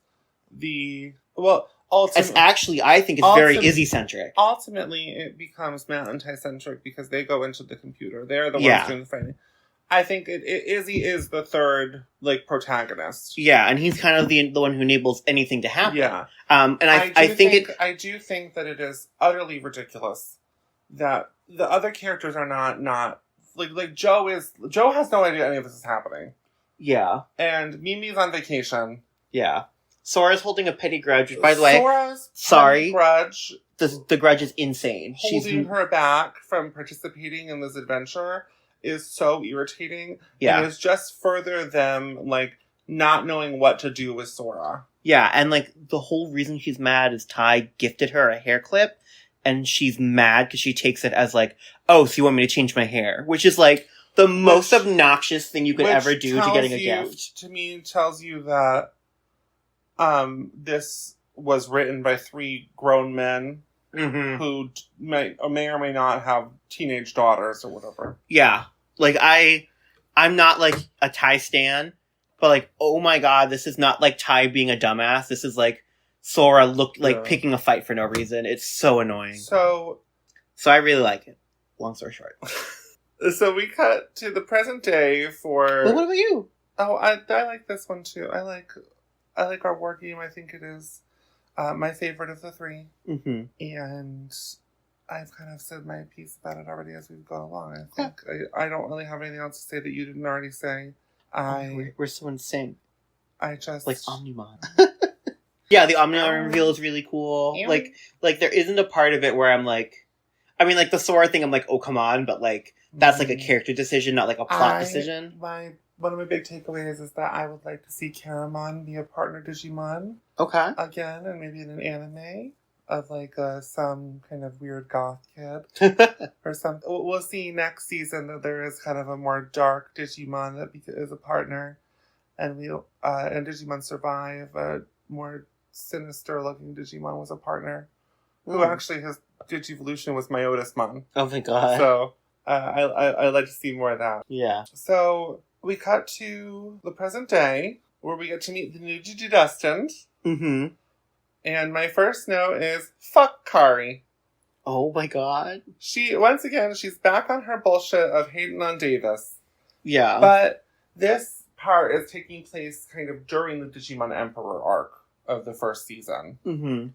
I think it's very Izzy-centric. Ultimately, it becomes Matt and Ty-centric because they go into the computer. They're the ones doing the fighting. I think Izzy is the third, like, protagonist. Yeah, and he's kind of the one who enables anything to happen. Yeah. And I do think that it is utterly ridiculous that the other characters are not like Joe has no idea any of this is happening. Yeah. And Mimi's on vacation. Yeah. Sora's holding a petty grudge. By the way, grudge. The grudge is insane. Holding her back from participating in this adventure is so irritating. Yeah. And it's just further them, like, not knowing what to do with Sora. Yeah, and, like, the whole reason she's mad is Ty gifted her a hair clip, and she's mad because she takes it as, like, oh, so you want me to change my hair? Which is, like, the most obnoxious thing you could ever do to getting a gift. To me, tells you that this was written by 3 grown men who may or may not have teenage daughters or whatever. Yeah. Like, I'm not, like, a Tai stan, but, like, oh my god, this is not, like, Tai being a dumbass. This is, like, Sora picking a fight for no reason. It's so annoying. So I really like it. Long story short. So we cut to the present day for... But what about you? Oh, I like this one, too. I like our war game. I think it is my favorite of the three. Mm-hmm. And I've kind of said my piece about it already as we've gone along. I think I don't really have anything else to say that you didn't already say. We're so in sync. I just... Like Omnimon. Yeah, the Omnimon reveal is really cool. Like there isn't a part of it where I'm like... I mean, like, the Sora thing, I'm like, oh, come on, but, like, that's, like, a character decision, not, like, a plot decision. One of my big takeaways is that I would like to see Caramon be a partner Digimon. Okay. Again, and maybe in an anime of, like, some kind of weird goth kid. Or something. We'll see next season that there is kind of a more dark Digimon that is a partner. And and Digimon Survive, a more sinister-looking Digimon was a partner. Who actually his Digivolution was Myotismon. Oh my god. So, I'd like to see more of that. Yeah. So, we cut to the present day, where we get to meet the new Digidestined. Mm-hmm. And my first note is, fuck Kari. Oh my god. Once again, she's back on her bullshit of hating on Davis. Yeah. But this part is taking place kind of during the Digimon Emperor arc of the first season. Mm-hmm.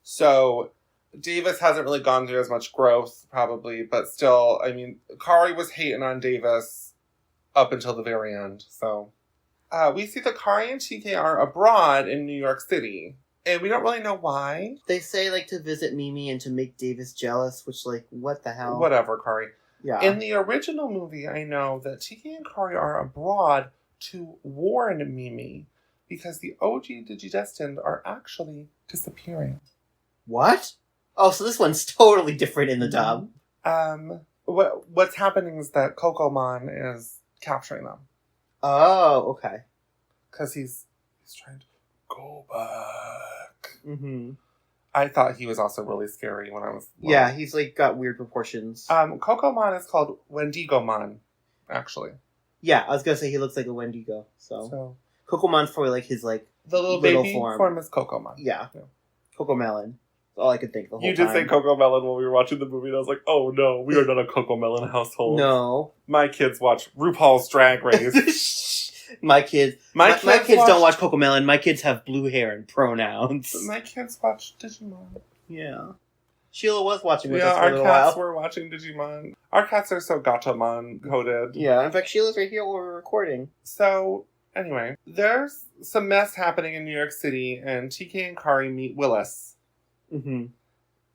So... Davis hasn't really gone through as much growth, probably, but still, I mean, Kari was hating on Davis up until the very end, so. We see that Kari and TK are abroad in New York City, and we don't really know why. They say, like, to visit Mimi and to make Davis jealous, which, like, what the hell? Whatever, Kari. Yeah. In the original movie, I know that TK and Kari are abroad to warn Mimi, because the OG Digidestined are actually disappearing. What? Oh, so this one's totally different in the dub. What's happening is that Kokomon is capturing them. Oh, okay. Because he's trying to go back. Mm-hmm. I thought he was also really scary when I was... Yeah, he's, like, got weird proportions. Kokomon is called Wendigomon, actually. Yeah, I was gonna say he looks like a Wendigo, so. Kokomon's probably, like, his, like, the little baby form is Kokomon. Yeah. Cocomelon. All I could think the whole time. You did say Cocomelon when we were watching the movie, and I was like, oh no, we are not a Cocomelon household. No. My kids watch RuPaul's Drag Race. My kids don't watch Cocomelon. My kids have blue hair and pronouns. My kids watch Digimon. Yeah. Sheila was watching with us for a little while. Our cats were watching Digimon. Our cats are so Gatomon coded. Yeah, in fact, Sheila's right here while we're recording. So, anyway, there's some mess happening in New York City, and TK and Kari meet Willis. Mm-hmm.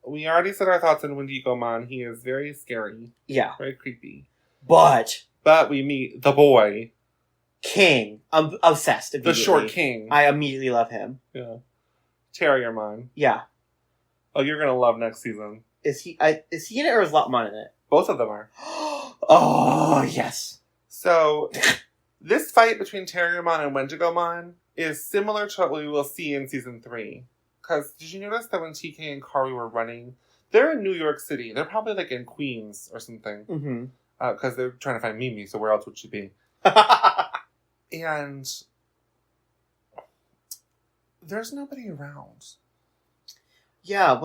We already said our thoughts on Wendigomon. He is very scary. Yeah. Very creepy. But we meet the boy. King. I'm obsessed immediately. The short king. I immediately love him. Yeah. Terriermon. Yeah. Oh, you're gonna love next season. Is he in it or is Lopmon in it? Both of them are. Oh, yes. So, this fight between Terriermon and Wendigomon is similar to what we will see in Season 3. Because did you notice that when TK and Kari were running, they're in New York City. They're probably like in Queens or something. Mm-hmm. Because they're trying to find Mimi, so where else would she be? And there's nobody around. Yeah,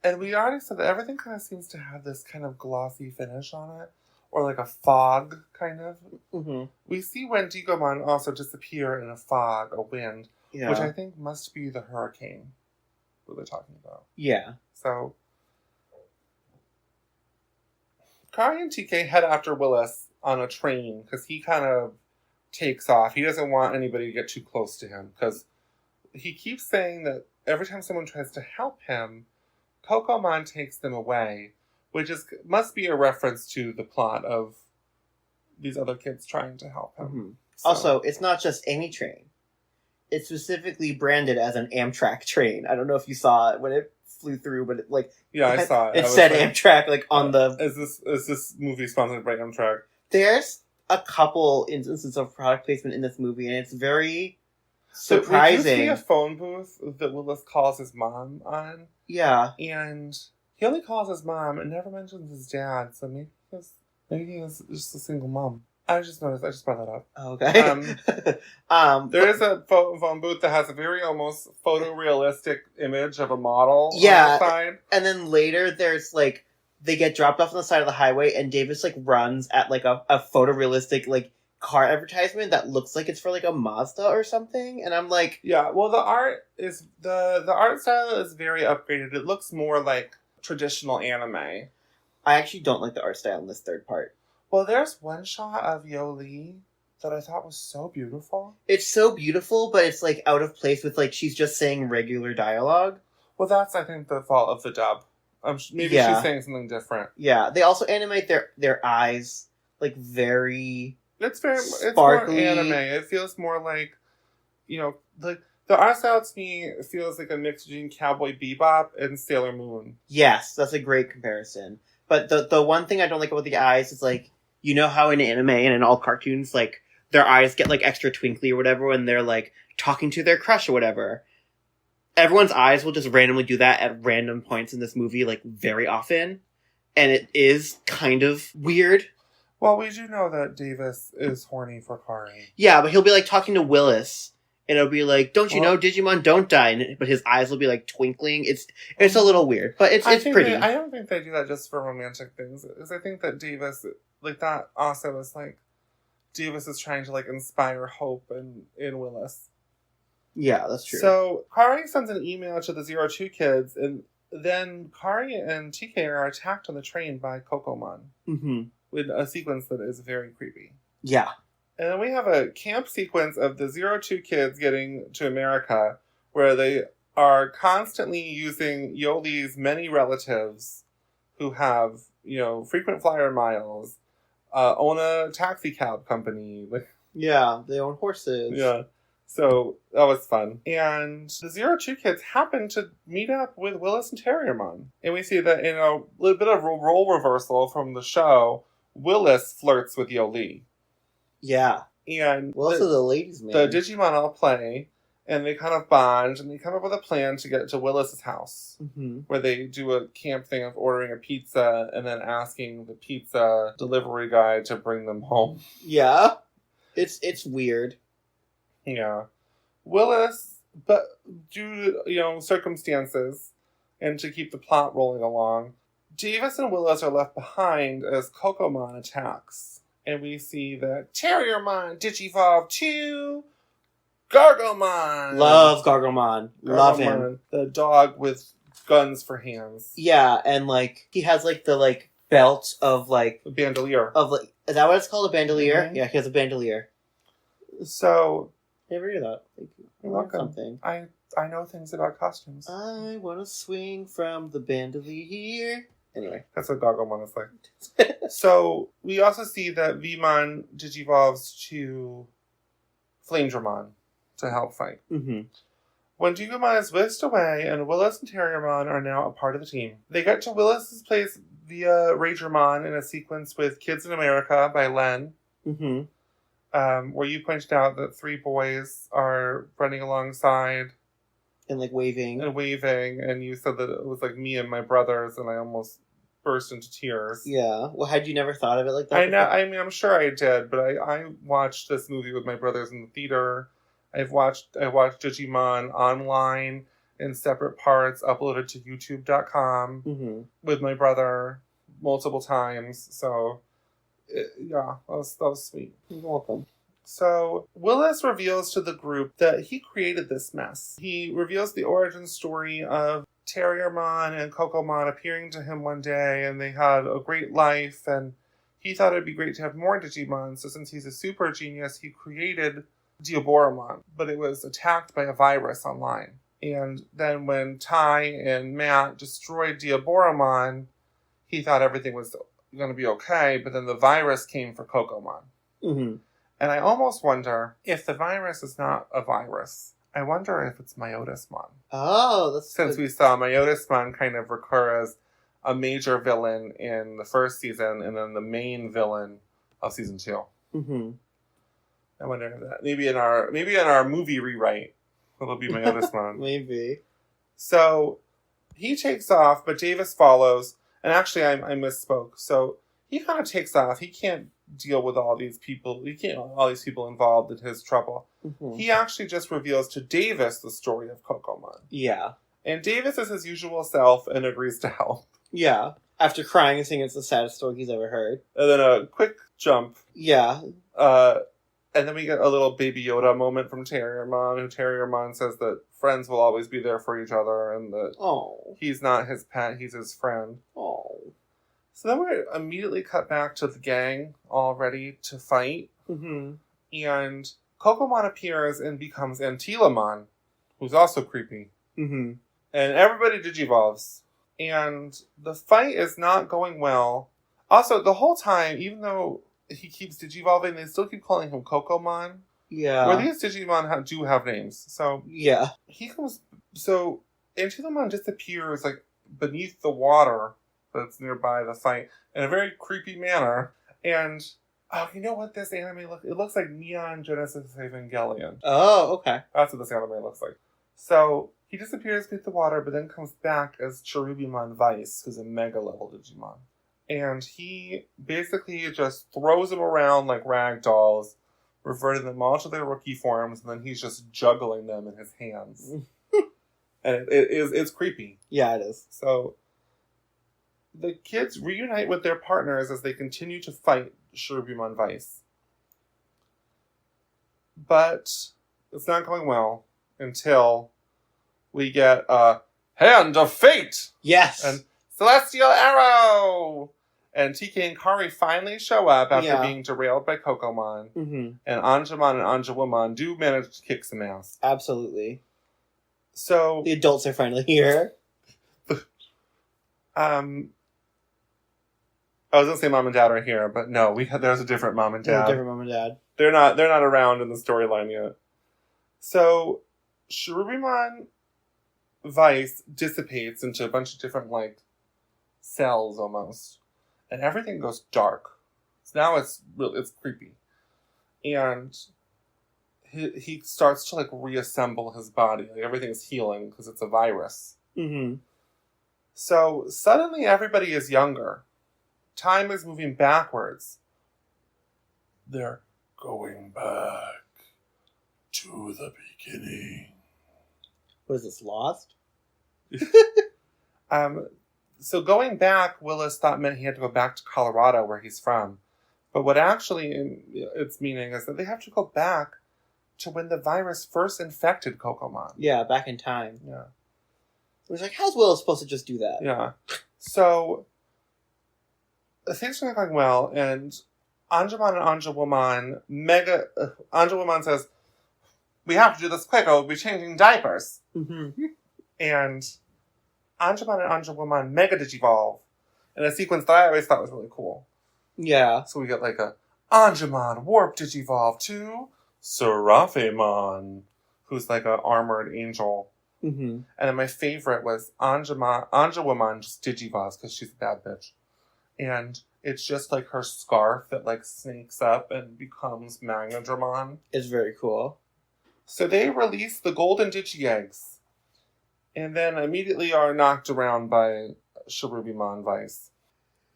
And we already said that everything kind of seems to have this kind of glossy finish on it. Or like a fog, kind of. Mm-hmm. We see Wendigomon also disappear in a fog, a wind. Yeah. Which I think must be the hurricane that they're talking about. Yeah. So, Kari and TK head after Willis on a train because he kind of takes off. He doesn't want anybody to get too close to him because he keeps saying that every time someone tries to help him, Kokomon takes them away, which must be a reference to the plot of these other kids trying to help him. Mm-hmm. So. Also, it's not just any train. It's specifically branded as an Amtrak train. I don't know if you saw it when it flew through, but I saw it. It said Amtrak on the. Is this movie sponsored by Amtrak? There's a couple instances of product placement in this movie, and it's very surprising. We do see a phone booth that Willis calls his mom on. Yeah. And he only calls his mom and never mentions his dad, so maybe he is just a single mom. I just brought that up. Okay. There is a phone booth that has a very almost photorealistic image of a model on the side. And then later there's like, they get dropped off on the side of the highway and Davis like runs at like a photorealistic like car advertisement that looks like it's for like a Mazda or something. And I'm like... Yeah, well the art is, the art style is very upgraded. It looks more like traditional anime. I actually don't like the art style in this third part. Well, there's one shot of Yoli that I thought was so beautiful. It's so beautiful, but it's like out of place with like she's just saying regular dialogue. Well, that's I think the fault of the dub. Maybe she's saying something different. Yeah, they also animate their eyes like very. It's sparkly. It's more anime. It feels more like, like the art style to me feels like a mix between Cowboy Bebop and Sailor Moon. Yes, that's a great comparison. But the one thing I don't like about the eyes is like, you know how in anime and in all cartoons, like, their eyes get, like, extra twinkly or whatever when they're, like, talking to their crush or whatever. Everyone's eyes will just randomly do that at random points in this movie, like, very often. And it is kind of weird. Well, we do know that Davis is horny for Kari. Yeah, but he'll be, like, talking to Willis. And it'll be like, don't you know, Digimon don't die. But his eyes will be, like, twinkling. It's a little weird. But it's pretty. I don't think they do that just for romantic things. Because I think that Davis, like, that also is, like, Davis is trying to, like, inspire hope in Willis. Yeah, that's true. So, Kari sends an email to the 02 kids, and then Kari and TK are attacked on the train by Kokomon. Mm-hmm. With a sequence that is very creepy. Yeah. And then we have a camp sequence of the 02 kids getting to America, where they are constantly using Yoli's many relatives who have, frequent flyer miles, own a taxi cab company. Yeah, they own horses. Yeah. So that was fun. And the 02 kids happen to meet up with Willis and Terriermon. And we see that in a little bit of a role reversal from the show, Willis flirts with Yoli. Yeah. And Willis is a ladies' man. The Digimon all play, and they kind of bond, and they come up with a plan to get to Willis's house, where they do a camp thing of ordering a pizza and then asking the pizza delivery guy to bring them home. Yeah. It's weird. Yeah. Willis, but due to, circumstances, and to keep the plot rolling along, Davis and Willis are left behind as Kokomon attacks. And we see that Terriermon Digivolve to Gargomon. Love Gargomon. Love him. The dog with guns for hands. Yeah, and like he has like the belt of like a bandolier. Is that what it's called? A bandolier? Mm-hmm. Yeah, he has a bandolier. So never hear that. Thank you. You're welcome. Something. I know things about costumes. I wanna swing from the bandolier. Anyway. That's what Gargomon is like. So, we also see that Vmon digivolves to Flamedramon to help fight. Mm-hmm. When Digimon is whisked away and Willis and Terriermon are now a part of the team, they get to Willis's place via Ragermon in a sequence with Kids in America by Len. Mm-hmm. Where you pointed out that 3 boys are running alongside. And waving. And you said that it was like me and my brothers, and I almost burst into tears. Yeah. Well, had you never thought of it like that before? I mean, I'm sure I did, but I watched this movie with my brothers in the theater. I watched Digimon online in separate parts, uploaded to YouTube.com with my brother multiple times. So, that was sweet. You're welcome. So, Willis reveals to the group that he created this mess. He reveals the origin story of Terriermon and Kokomon appearing to him one day, and they had a great life, and he thought it'd be great to have more Digimon, so since he's a super genius, he created Diaboromon, but it was attacked by a virus online. And then when Ty and Matt destroyed Diaboromon, he thought everything was going to be okay, but then the virus came for Kokomon. Mm-hmm. And I almost wonder if the virus is not a virus. I wonder if it's Myotismon. Oh, that's since we saw Myotismon kind of recur as a major villain in the first season, and then the main villain of season 2. Mm-hmm. I wonder if that maybe in our movie rewrite it'll be my other swan. Maybe. So he takes off, but Davis follows. And actually, I misspoke. So he kind of takes off. He can't deal with all these people. He can't all these people involved in his trouble. Mm-hmm. He actually just reveals to Davis the story of Kokomon. Yeah. And Davis is his usual self and agrees to help. Yeah. After crying and saying it's the saddest story he's ever heard. And then a quick jump. Yeah. And then we get a little Baby Yoda moment from Terriermon, who Terriermon says that friends will always be there for each other, and that he's not his pet, he's his friend. Oh. So then we're immediately cut back to the gang, all ready to fight. Mm-hmm. And Kokomon appears and becomes Antilamon, who's also creepy. Mm-hmm. And everybody digivolves. And the fight is not going well. Also, the whole time, even though he keeps digivolving, they still keep calling him Kokomon. Yeah. Where these Digimon do have names. So yeah. So Antilamon disappears like beneath the water that's nearby the fight in a very creepy manner. And you know what this anime looks? It looks like Neon Genesis Evangelion. Oh, okay. That's what this anime looks like. So he disappears beneath the water, but then comes back as Cherubimon Vice, who's a mega level Digimon. And he basically just throws them around like rag dolls, reverting them all to their rookie forms, and then he's just juggling them in his hands. And it's creepy. Yeah, it is. So the kids reunite with their partners as they continue to fight Cherubimon Vice. But it's not going well until we get a Hand of Fate! Yes! And Celestial Arrow! And TK and Kari finally show up after being derailed by Kokomon. Mm-hmm. And Anjumon and Anjawomon do manage to kick some ass. Absolutely. So the adults are finally here. I was gonna say mom and dad are here, but no, there's a different mom and dad. Different mom and dad. They're not around in the storyline yet. So Cherubimon Vice dissipates into a bunch of different like cells almost. And everything goes dark. So now it's creepy. And he starts to like reassemble his body. Like everything's healing because it's a virus. Mm-hmm. So suddenly everybody is younger. Time is moving backwards. They're going back to the beginning. What is this, Lost? So going back, Willis thought meant he had to go back to Colorado, where he's from. But what actually its meaning is that they have to go back to when the virus first infected Kokomon. Yeah, back in time. Yeah. It was like, how's Willis supposed to just do that? Yeah. So things are not going well, and Anjumon and Anjawomon Anjawomon says, "We have to do this quick or we'll be changing diapers." Mm-hmm. And Anjumon and Anjawomon mega digivolve in a sequence that I always thought was really cool. Yeah. So we get like a Anjumon warp digivolve to Seraphimon, who's like an armored angel. Mm-hmm. And then my favorite was Anjawomon just digivolves because she's a bad bitch. And it's just like her scarf that like snakes up and becomes Magnadramon. It's very cool. So they release the golden Digi-Eggs. And then immediately are knocked around by Cherubimon Vice.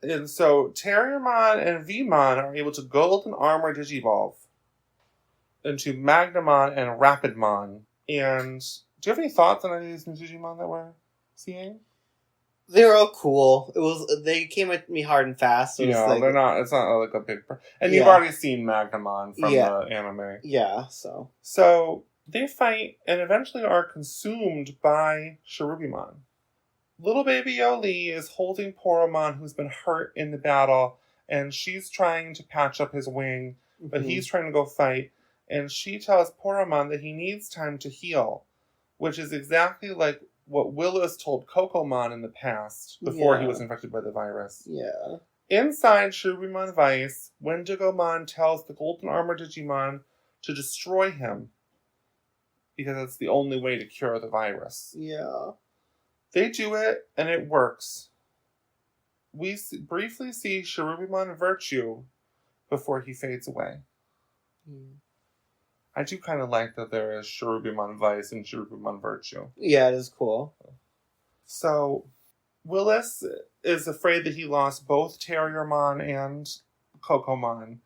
And so Terriermon and Vmon are able to golden armor digivolve into Magnamon and Rapidmon. And do you have any thoughts on any of these new Digimon that we're seeing? They were all cool. They came at me hard and fast. So they're not. It's not like a big. And you've already seen Magnamon from the anime. Yeah. So they fight and eventually are consumed by Cherubimon. Little baby Yoli is holding Poromon, who's been hurt in the battle, and she's trying to patch up his wing, but he's trying to go fight. And she tells Poromon that he needs time to heal, which is exactly like what Willis told Kokomon in the past, before he was infected by the virus. Yeah. Inside Cherubimon Vice, Wendigomon tells the Golden Armor Digimon to destroy him, because it's the only way to cure the virus. Yeah. They do it, and it works. We briefly see Cherubimon Virtue before he fades away. I do kind of like that there is Cherubimon Vice and Cherubimon Virtue. Yeah, it is cool. So, Willis is afraid that he lost both Terriermon and Cocomon,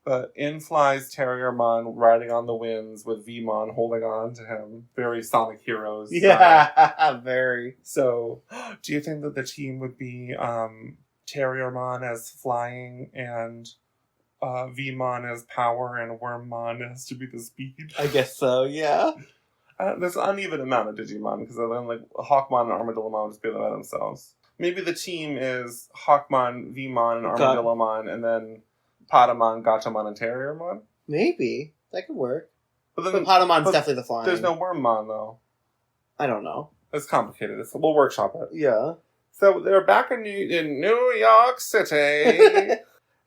but in flies Terriermon riding on the winds with Vmon holding on to him. Very Sonic Heroes. Yeah, very. So, do you think that the team would be Terriermon as flying and Vmon as power and Wormmon as to be the speed? I guess so, yeah. There's an uneven amount of Digimon, because then like Hawkmon and Armadillomon would just be by themselves. Maybe the team is Hawkmon, Vmon, and Armadillomon, and then Patamon, Gatomon, and Terriermon? Maybe. That could work. But Patamon's definitely the flying. There's no Wormmon, though. I don't know. It's complicated. We'll workshop it. Yeah. So they're back in New York City.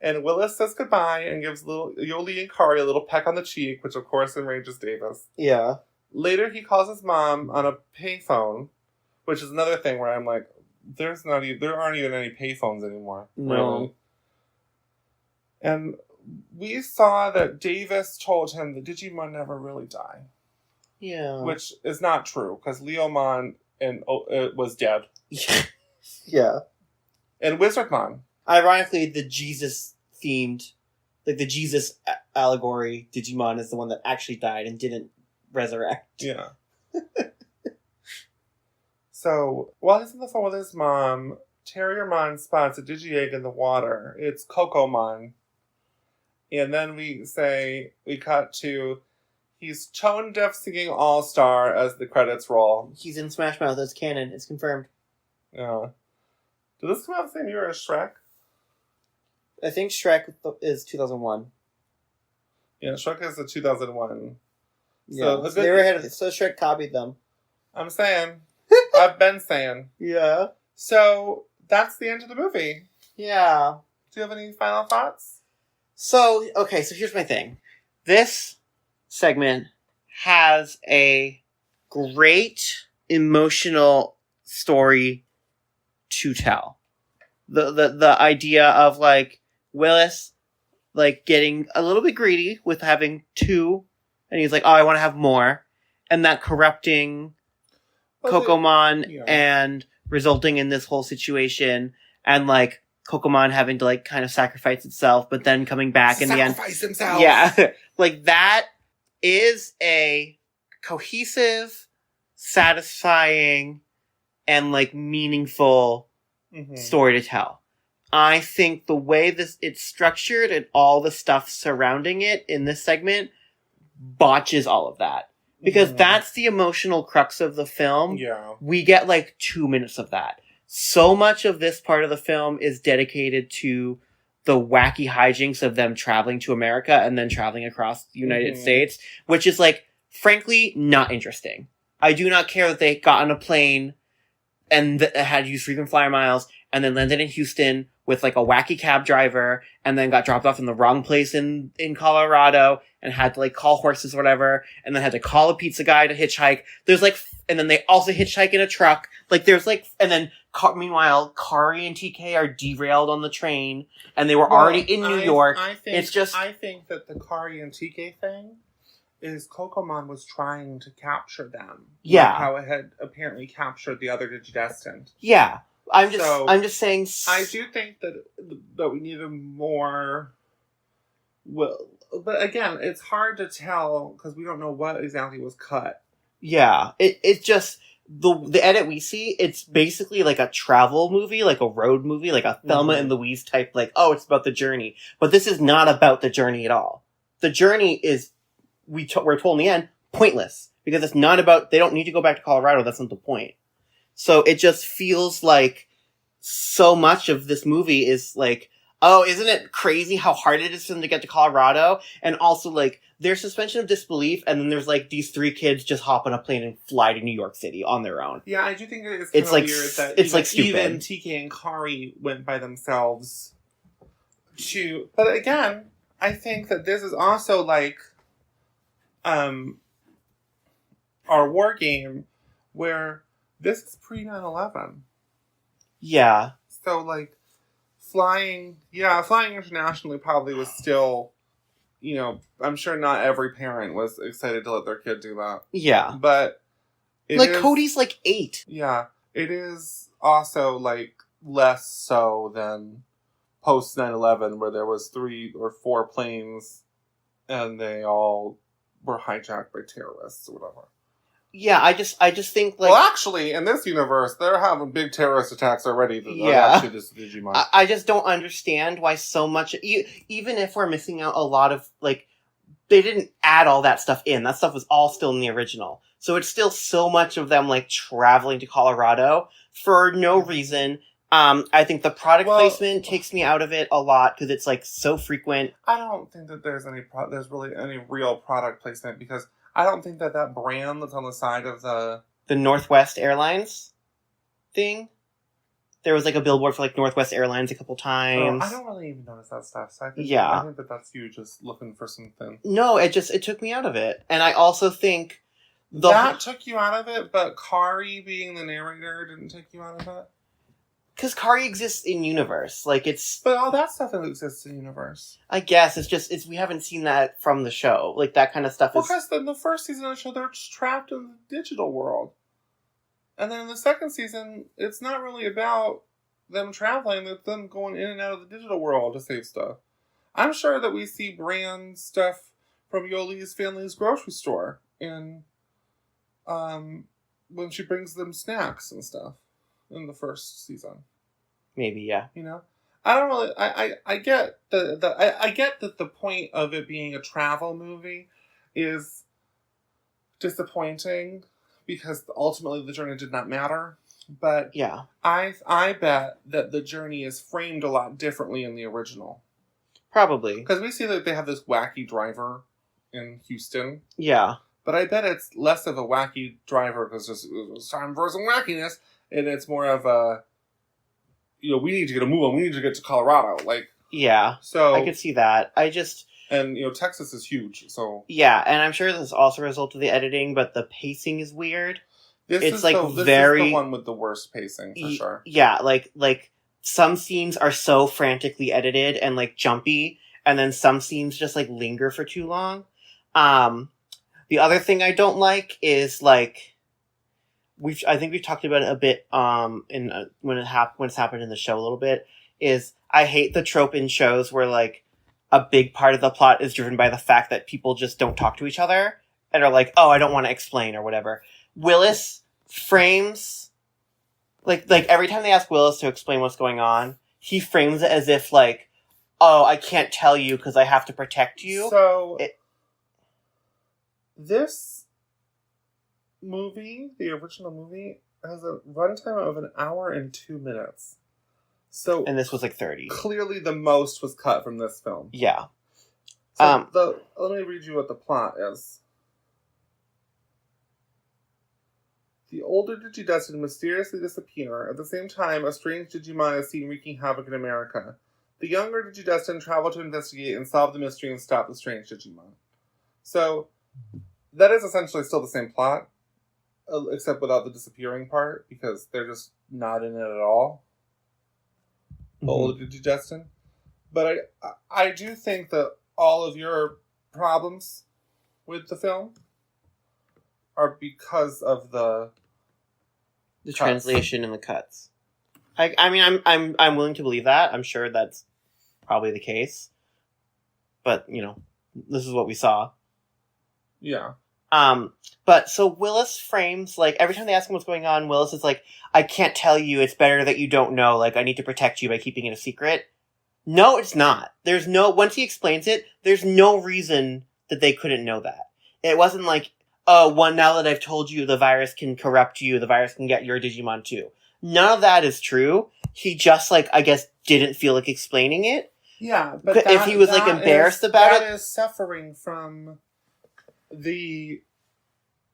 And Willis says goodbye and gives Yoli and Kari a little peck on the cheek, which of course enrages Davis. Yeah. Later he calls his mom on a payphone, which is another thing where I'm like, there aren't even any payphones anymore. No. Really. And we saw that Davis told him that Digimon never really die. Yeah. Which is not true, because Leomon was dead. Yeah. And Wizardmon. Ironically, the Jesus-themed, like the Jesus allegory Digimon is the one that actually died and didn't resurrect. Yeah. So, while he's on the phone with his mom, Terriermon spots a Digi-Egg in the water. It's Cocomon. And then we cut to, he's tone deaf singing All-Star as the credits roll. He's in Smash Mouth, it's canon, it's confirmed. Yeah. Did this come out the same year as Shrek? I think Shrek is 2001. Yeah, Shrek is the 2001. Yeah, so they were ahead of it. So Shrek copied them. I'm saying. I've been saying. Yeah. So, that's the end of the movie. Yeah. Do you have any final thoughts? So, okay, so here's my thing. This segment has a great emotional story to tell. The idea of, like, Willis, like, getting a little bit greedy with having two, and he's like, oh, I want to have more, and that corrupting Cocomon and resulting in this whole situation, and, like, Cocomon having to, like, kind of sacrifice itself, but then coming back in the end. Sacrifice himself! Yeah. Like, that is a cohesive, satisfying, and, like, meaningful story to tell. I think the way it's structured and all the stuff surrounding it in this segment botches all of that. Because that's the emotional crux of the film. Yeah. We get, like, 2 minutes of that. So much of this part of the film is dedicated to the wacky hijinks of them traveling to America and then traveling across the United States, which is, like, frankly, not interesting. I do not care that they got on a plane and had used frequent flyer miles and then landed in Houston with, like, a wacky cab driver and then got dropped off in the wrong place in Colorado and had to, like, call horses or whatever and then had to call a pizza guy to hitchhike. There's, like, and then they also hitchhike in a truck. Like, there's, like, and then meanwhile, Kari and TK are derailed on the train and they were already in New York. I think that the Kari and TK thing is Cocomon was trying to capture them. Yeah. Like how it had apparently captured the other Digidestined. Yeah. I'm just saying. I do think that we need a more. Well, but again, it's hard to tell because we don't know what exactly was cut. Yeah, it's just the edit we see. It's basically like a travel movie, like a road movie, like a Thelma and Louise type. Like, oh, it's about the journey, but this is not about the journey at all. The journey is we're told in the end pointless because it's not about. They don't need to go back to Colorado. That's not the point. So it just feels like so much of this movie is like, oh, isn't it crazy how hard it is for them to get to Colorado? And also, like, there's suspension of disbelief, and then there's, like, these three kids just hop on a plane and fly to New York City on their own. Yeah, I do think it's like, weird that it's like stupid. Even TK and Kari went by themselves to... But again, I think that this is also, like, our war game where this is pre-9/11. Yeah. So, like, flying internationally probably was still, you know, I'm sure not every parent was excited to let their kid do that. Yeah. But Cody's 8. Yeah. It is also less so than post 9/11 where there was 3 or 4 planes and they all were hijacked by terrorists or whatever. Yeah, I just think well, actually, in this universe, they're having big terrorist attacks already. Actually, this Digimon. I just don't understand why so much. Even if we're missing out a lot of they didn't add all that stuff in. That stuff was all still in the original, so it's still so much of them traveling to Colorado for no reason. I think the product placement takes me out of it a lot because it's so frequent. I don't think that there's really any real product placement because I don't think that brand that's on the side of the Northwest Airlines thing. There was a billboard for Northwest Airlines a couple times. I don't really even notice that stuff. So I think that's you just looking for something. No, it took me out of it, and I also think that took you out of it, but Kari being the narrator didn't take you out of it. Because Kari exists in universe, But all that stuff exists in universe. I guess it's we haven't seen that from the show, that kind of stuff. Because in the first season of the show, they're just trapped in the digital world, and then in the second season, it's not really about them traveling; it's them going in and out of the digital world to save stuff. I'm sure that we see brand stuff from Yoli's family's grocery store, and when she brings them snacks and stuff. In the first season, maybe, yeah. I don't really. I get I get that the point of it being a travel movie is disappointing because ultimately the journey did not matter. But yeah, I bet that the journey is framed a lot differently in the original. Probably because we see that they have this wacky driver in Houston. Yeah, but I bet it's less of a wacky driver because it's time for some wackiness. And it's more of a, we need to get a move on. We need to get to Colorado. Yeah. So I could see that. And, Texas is huge, so. Yeah, and I'm sure this is also a result of the editing, but the pacing is weird. This is the one with the worst pacing, for sure. Yeah, some scenes are so frantically edited and, jumpy, and then some scenes just, linger for too long. The other thing I don't like is, I think we've talked about it a bit when it's happened in the show a little bit, is I hate the trope in shows where a big part of the plot is driven by the fact that people just don't talk to each other and are oh, I don't want to explain or whatever. Willis frames every time they ask Willis to explain what's going on, he frames it as if oh, I can't tell you because I have to protect you. So this movie, the original movie, has a runtime of 1 hour and 2 minutes. And this was 30. Clearly the most was cut from this film. Yeah. So let me read you what the plot is. The older Digidestined mysteriously disappear. At the same time, a strange Digimon is seen wreaking havoc in America. The younger Digidestined travel to investigate and solve the mystery and stop the strange Digimon. So, that is essentially still the same plot. Except without the disappearing part, because they're just not in it at all. The old Digidestined. But I do think that all of your problems with the film are because of the translation and the cuts. I mean, I'm willing to believe that. I'm sure that's probably the case. But this is what we saw. Yeah. But so Willis frames, every time they ask him what's going on, Willis is I can't tell you, it's better that you don't know, I need to protect you by keeping it a secret. No, it's not. Once he explains it, there's no reason that they couldn't know that. It wasn't now that I've told you, the virus can corrupt you, the virus can get your Digimon too. None of that is true. He just, I guess, didn't feel like explaining it. Yeah, but if he was, embarrassed about it. That is suffering from the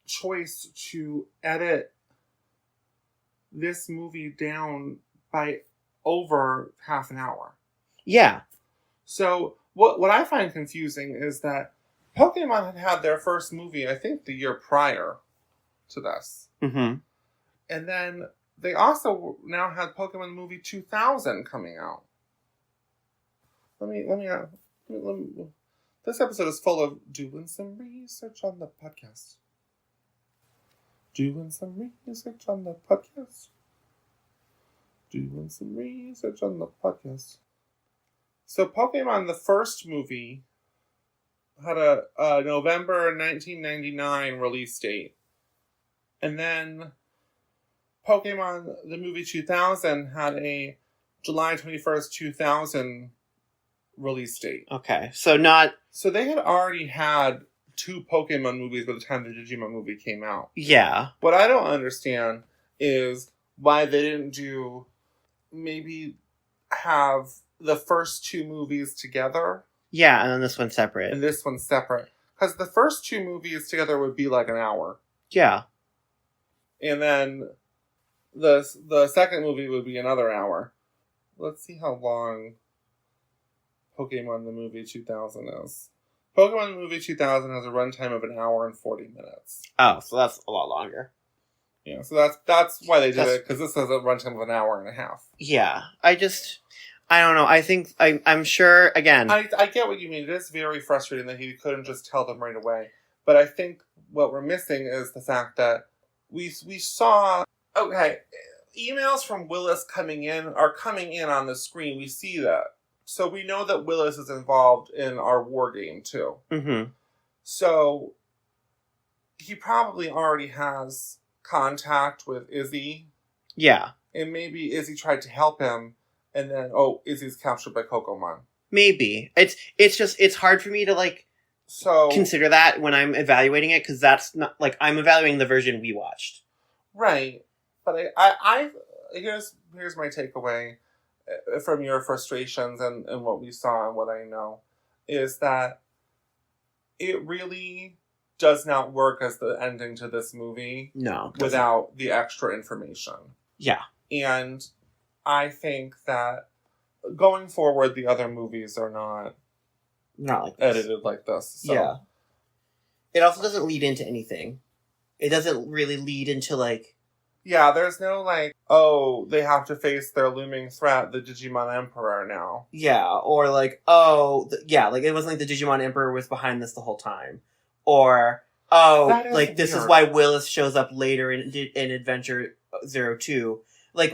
choice to edit this movie down by over half an hour. Yeah. So what I find confusing is that Pokemon had their first movie, I think, the year prior to this. Mm-hmm. And then they also now had Pokemon movie 2000 coming out. This episode is full of doing some research on the podcast. Doing some research on the podcast. Doing some research on the podcast. So Pokemon, the first movie, had a November 1999 release date. And then Pokemon, the movie 2000, had a July 21st, 2000 release date. Okay, so not... So they had already had 2 Pokemon movies by the time the Digimon movie came out. Yeah. What I don't understand is why they didn't do... Maybe have the first 2 movies together. Yeah, and then this one's separate. And this one's separate. Because the first 2 movies together would be like an hour. Yeah. And then the second movie would be another hour. Let's see how long Pokemon the movie 2000 is. Pokemon the movie 2000 has a runtime of 1 hour and 40 minutes. Oh, so that's a lot longer. Yeah, so that's why they did it, because this has a runtime of 1 hour and a half. Yeah, I don't know. I think, I'm sure, again... I get what you mean. It is very frustrating that he couldn't just tell them right away. But I think what we're missing is the fact that we saw... Okay, emails from Willis coming in on the screen. We see that. So we know that Willis is involved in our war game, too. Mm-hmm. So he probably already has contact with Izzy. Yeah. And maybe Izzy tried to help him, and then, Izzy's captured by Kokomon. Maybe. It's hard for me to, consider that when I'm evaluating it, because that's not, I'm evaluating the version we watched. Right. But I here's my takeaway from your frustrations and what we saw and what I know, is that it really does not work as the ending to this movie. No. Without the extra information. Yeah. And I think that going forward, the other movies are not like this. Edited like this. So. Yeah. It also doesn't lead into anything. It doesn't really lead into, Yeah, there's no, they have to face their looming threat, the Digimon Emperor, now. Yeah, or, it wasn't like the Digimon Emperor was behind this the whole time. Or, this is why Willis shows up later in Adventure 02.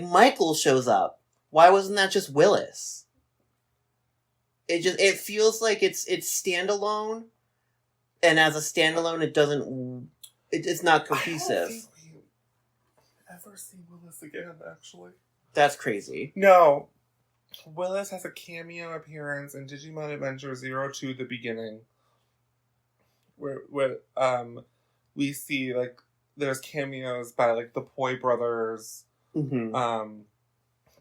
Michael shows up. Why wasn't that just Willis? It feels like it's standalone, and as a standalone, it's not cohesive. I don't think we ever see Willis again, actually. That's crazy. No. Willis has a cameo appearance in Digimon Adventure 02, The Beginning. Where we see, there's cameos by, the Poi brothers. Mm-hmm.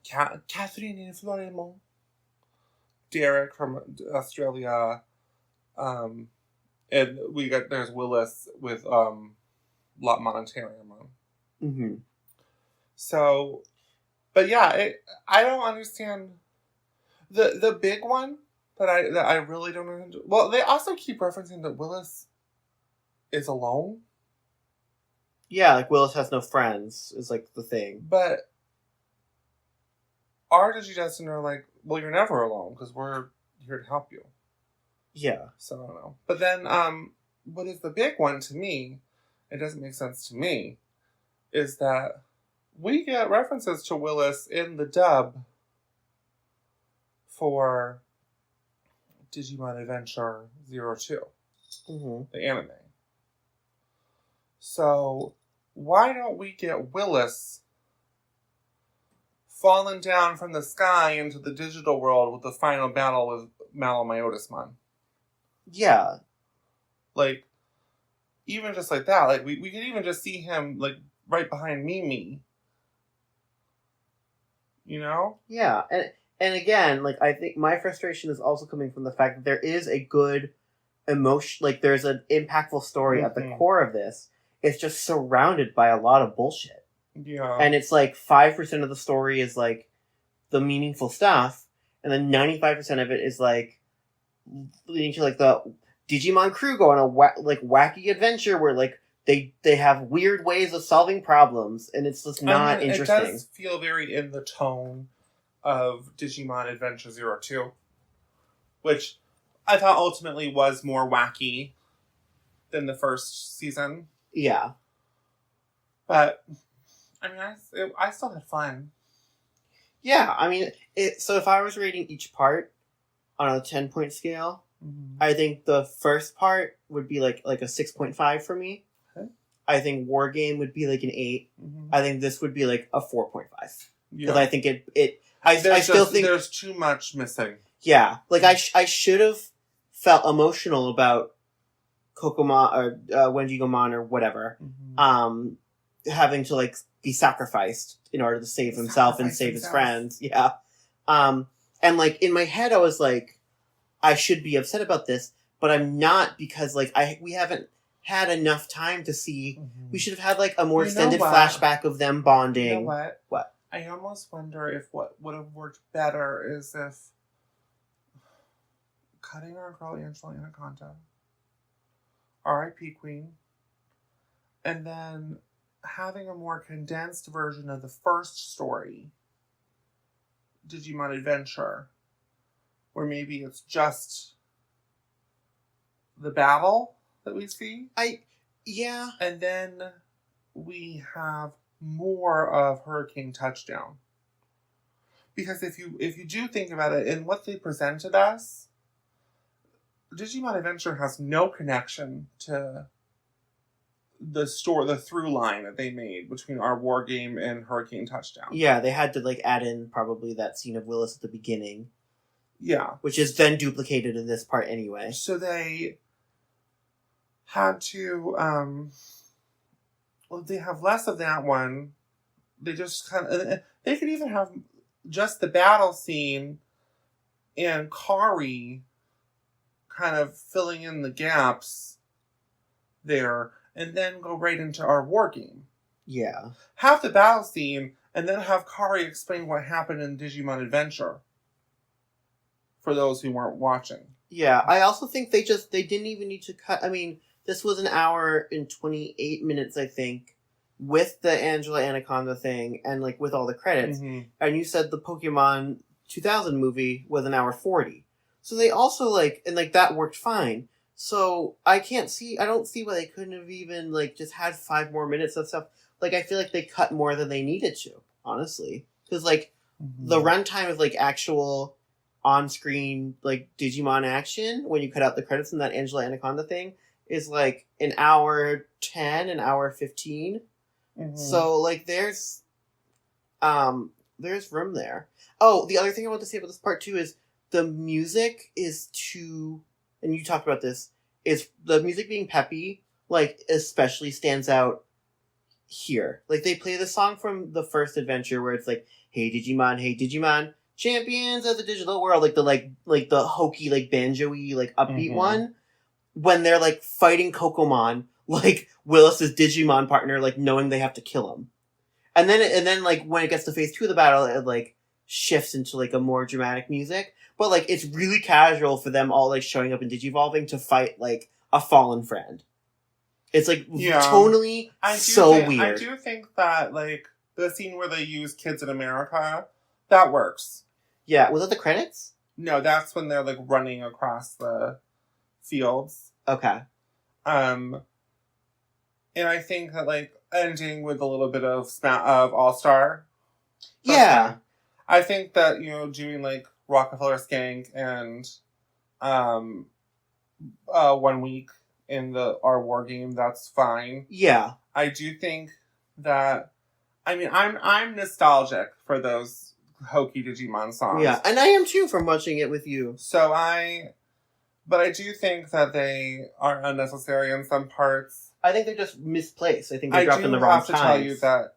Catherine and Florimond. Derek from Australia. And there's Willis with, Lotmon and Terriermon. Mm-hmm. So, but yeah, I don't understand the big one that I really don't understand. Well, they also keep referencing that Willis is alone. Yeah, Willis has no friends is the thing. But our Digidestin are well, you're never alone because we're here to help you. Yeah. So I don't know. But then, what is the big one to me? It doesn't make sense to me. Is that we get references to Willis in the dub for Digimon Adventure 02, the anime. So, why don't we get Willis falling down from the sky into the digital world with the final battle with Malomyotismon? Yeah. Even just like that, we could even just see him, right behind Mimi. You know? Yeah, and again, I think my frustration is also coming from the fact that there is a good emotion, there's an impactful story at the core of this. It's just surrounded by a lot of bullshit. Yeah. And it's 5% of the story is the meaningful stuff, and then 95% of it is leading to the Digimon crew go on a wacky adventure where they have weird ways of solving problems, and it's just not interesting. It does feel very in the tone of Digimon Adventure 02, which I thought ultimately was more wacky than the first season. Yeah. But, I mean, I still had fun. Yeah, I mean, so if I was rating each part on a 10-point scale, I think the first part would be like a 6.5 for me. Okay. I think War Game would be like an 8. I think this would be like a 4.5. Because I think I still think there's too much missing. Yeah, like I should have felt emotional about Kokomon or Wenjigomon or whatever, having to like be sacrificed in order to save himself and save his friends. Yeah, and like in my head, I was like, I should be upset about this, but I'm not because like we haven't had enough time to see. We should have had like a more extended flashback of them bonding. You know what? What? I almost wonder if what would have worked better is if cutting our girl Angela Anaconda, R.I.P. Queen, and then having a more condensed version of the first story, Digimon Adventure, where maybe it's just the battle that we see. Yeah. And then we have more of Hurricane Touchdown. Because if you do think about it, in what they presented us, Digimon Adventure has no connection to the through line that they made between our War Game and Hurricane Touchdown. Yeah, they had to like add in probably that scene of Willis at the beginning. Yeah. Which is then duplicated in this part anyway. So they had to, they have less of that one. They just kind of, they could even have just the battle scene and Kari kind of filling in the gaps there, and then go right into our War Game. Yeah. Have the battle scene, and then have Kari explain what happened in Digimon Adventure. For those who weren't watching. Yeah, I also think they didn't even need to cut. I mean, this was an hour and 28 minutes, I think, with the Angela Anaconda thing and like with all the credits. And you said the Pokemon 2000 movie was an hour 40. So they also like, and like that worked fine. So I don't see why they couldn't have even like just had 5 more minutes of stuff. Like I feel like they cut more than they needed to, honestly. Because like the runtime of like actual on-screen like Digimon action when you cut out the credits in that Angela Anaconda thing is like an hour 10, an hour 15. So like there's room there. Oh, the other thing I want to say about this part too is the music is too, and you talked about this, is the music being peppy, like especially stands out here. Like they play the song from the first adventure where it's like, hey Digimon, champions of the digital world, like the hokey, like banjo-y, like upbeat one, when they're like fighting Kokomon, like Willis's Digimon partner, like knowing they have to kill him. And then like when it gets to phase 2 of the battle, it like shifts into like a more dramatic music. But like it's really casual for them all like showing up in Digivolving to fight like a fallen friend. It's like tonally weird. I do think that like the scene where they use Kids in America, that works. Yeah, was that the credits? No, that's when they're like running across the fields. Okay. And I think that like ending with a little bit of All-Star. Yeah. Fine. I think that, doing like Rockefeller Skank and 1 week in our War Game, that's fine. Yeah. I do think that, I mean, I'm nostalgic for those hokey Digimon songs. Yeah, and I am too from watching it with you. But I do think that they are unnecessary in some parts. I think they're just misplaced. I think they're dropped in the wrong times. I do have to tell you that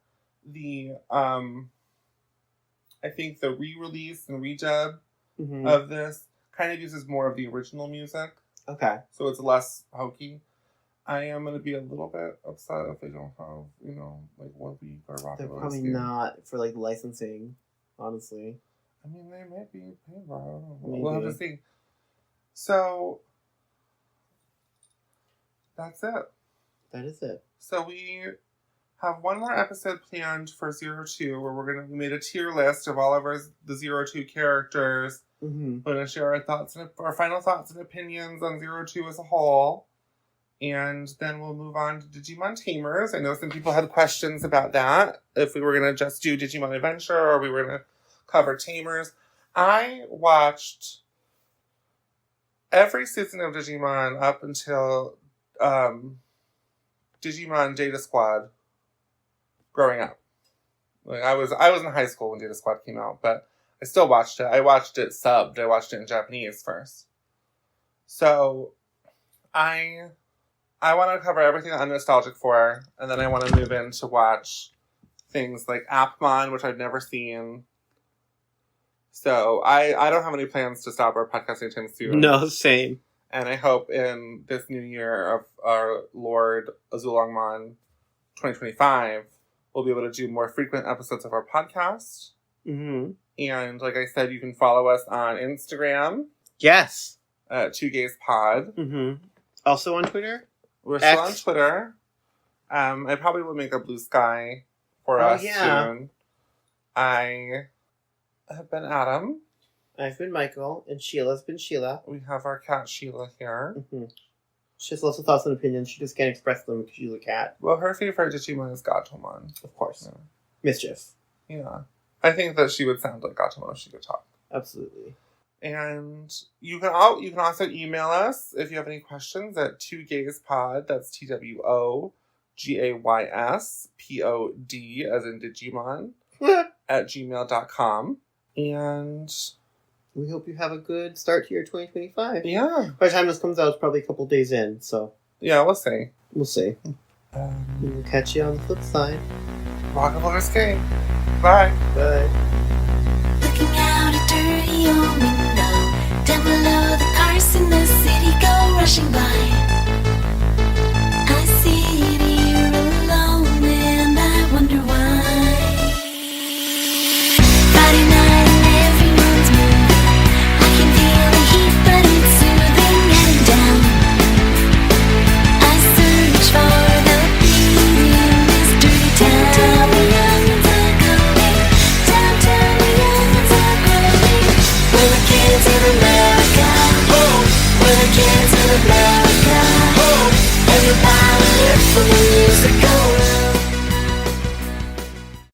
I think the re-release and redub of this kind of uses more of the original music. Okay. So it's less hokey. I am going to be a little bit upset if they don't have, like 1 week or Rock. They're probably not for like licensing, honestly. I mean, they might be paid for. I don't know. We'll have to see. So that's it. That is it. So we have one more episode planned for 02 where we made a tier list of all of the 02 characters. Mm-hmm. We're going to share our final thoughts and opinions on 02 as a whole. And then we'll move on to Digimon Tamers. I know some people had questions about that. If we were going to just do Digimon Adventure or we were going to cover Tamers. I watched every season of Digimon up until Digimon Data Squad growing up. Like I was in high school when Data Squad came out, but I still watched it. I watched it subbed. I watched it in Japanese first. So I want to cover everything that I'm nostalgic for, and then I want to move in to watch things like Appmon, which I've never seen. So I don't have any plans to stop our podcast anytime soon. No, same. And I hope in this new year of our Lord Azulongmon 2025, we'll be able to do more frequent episodes of our podcast. Mm-hmm. And like I said, you can follow us on Instagram. Yes. At 2GaysPod. Mm-hmm. Also on Twitter? We're still on Twitter. I probably will make a Blue Sky for us soon. I have been Adam. I've been Michael, and Sheila's been Sheila. We have our cat Sheila here. Mm-hmm. She has lots of thoughts and opinions. She just can't express them because she's a cat. Well, her favorite Digimon is Gatomon. Of course. Yeah. Mischief. Yeah. I think that she would sound like Gatomon if she could talk. Absolutely. And you can also email us if you have any questions at 2gayspod, that's TWOGAYSPOD, as in Digimon, at gmail.com. And we hope you have a good start to your 2025. Yeah. By the time this comes out, it's probably a couple days in, so. Yeah, we'll see. We'll see. We'll catch you on the flip side. Rock and roller skate. Bye. Bye.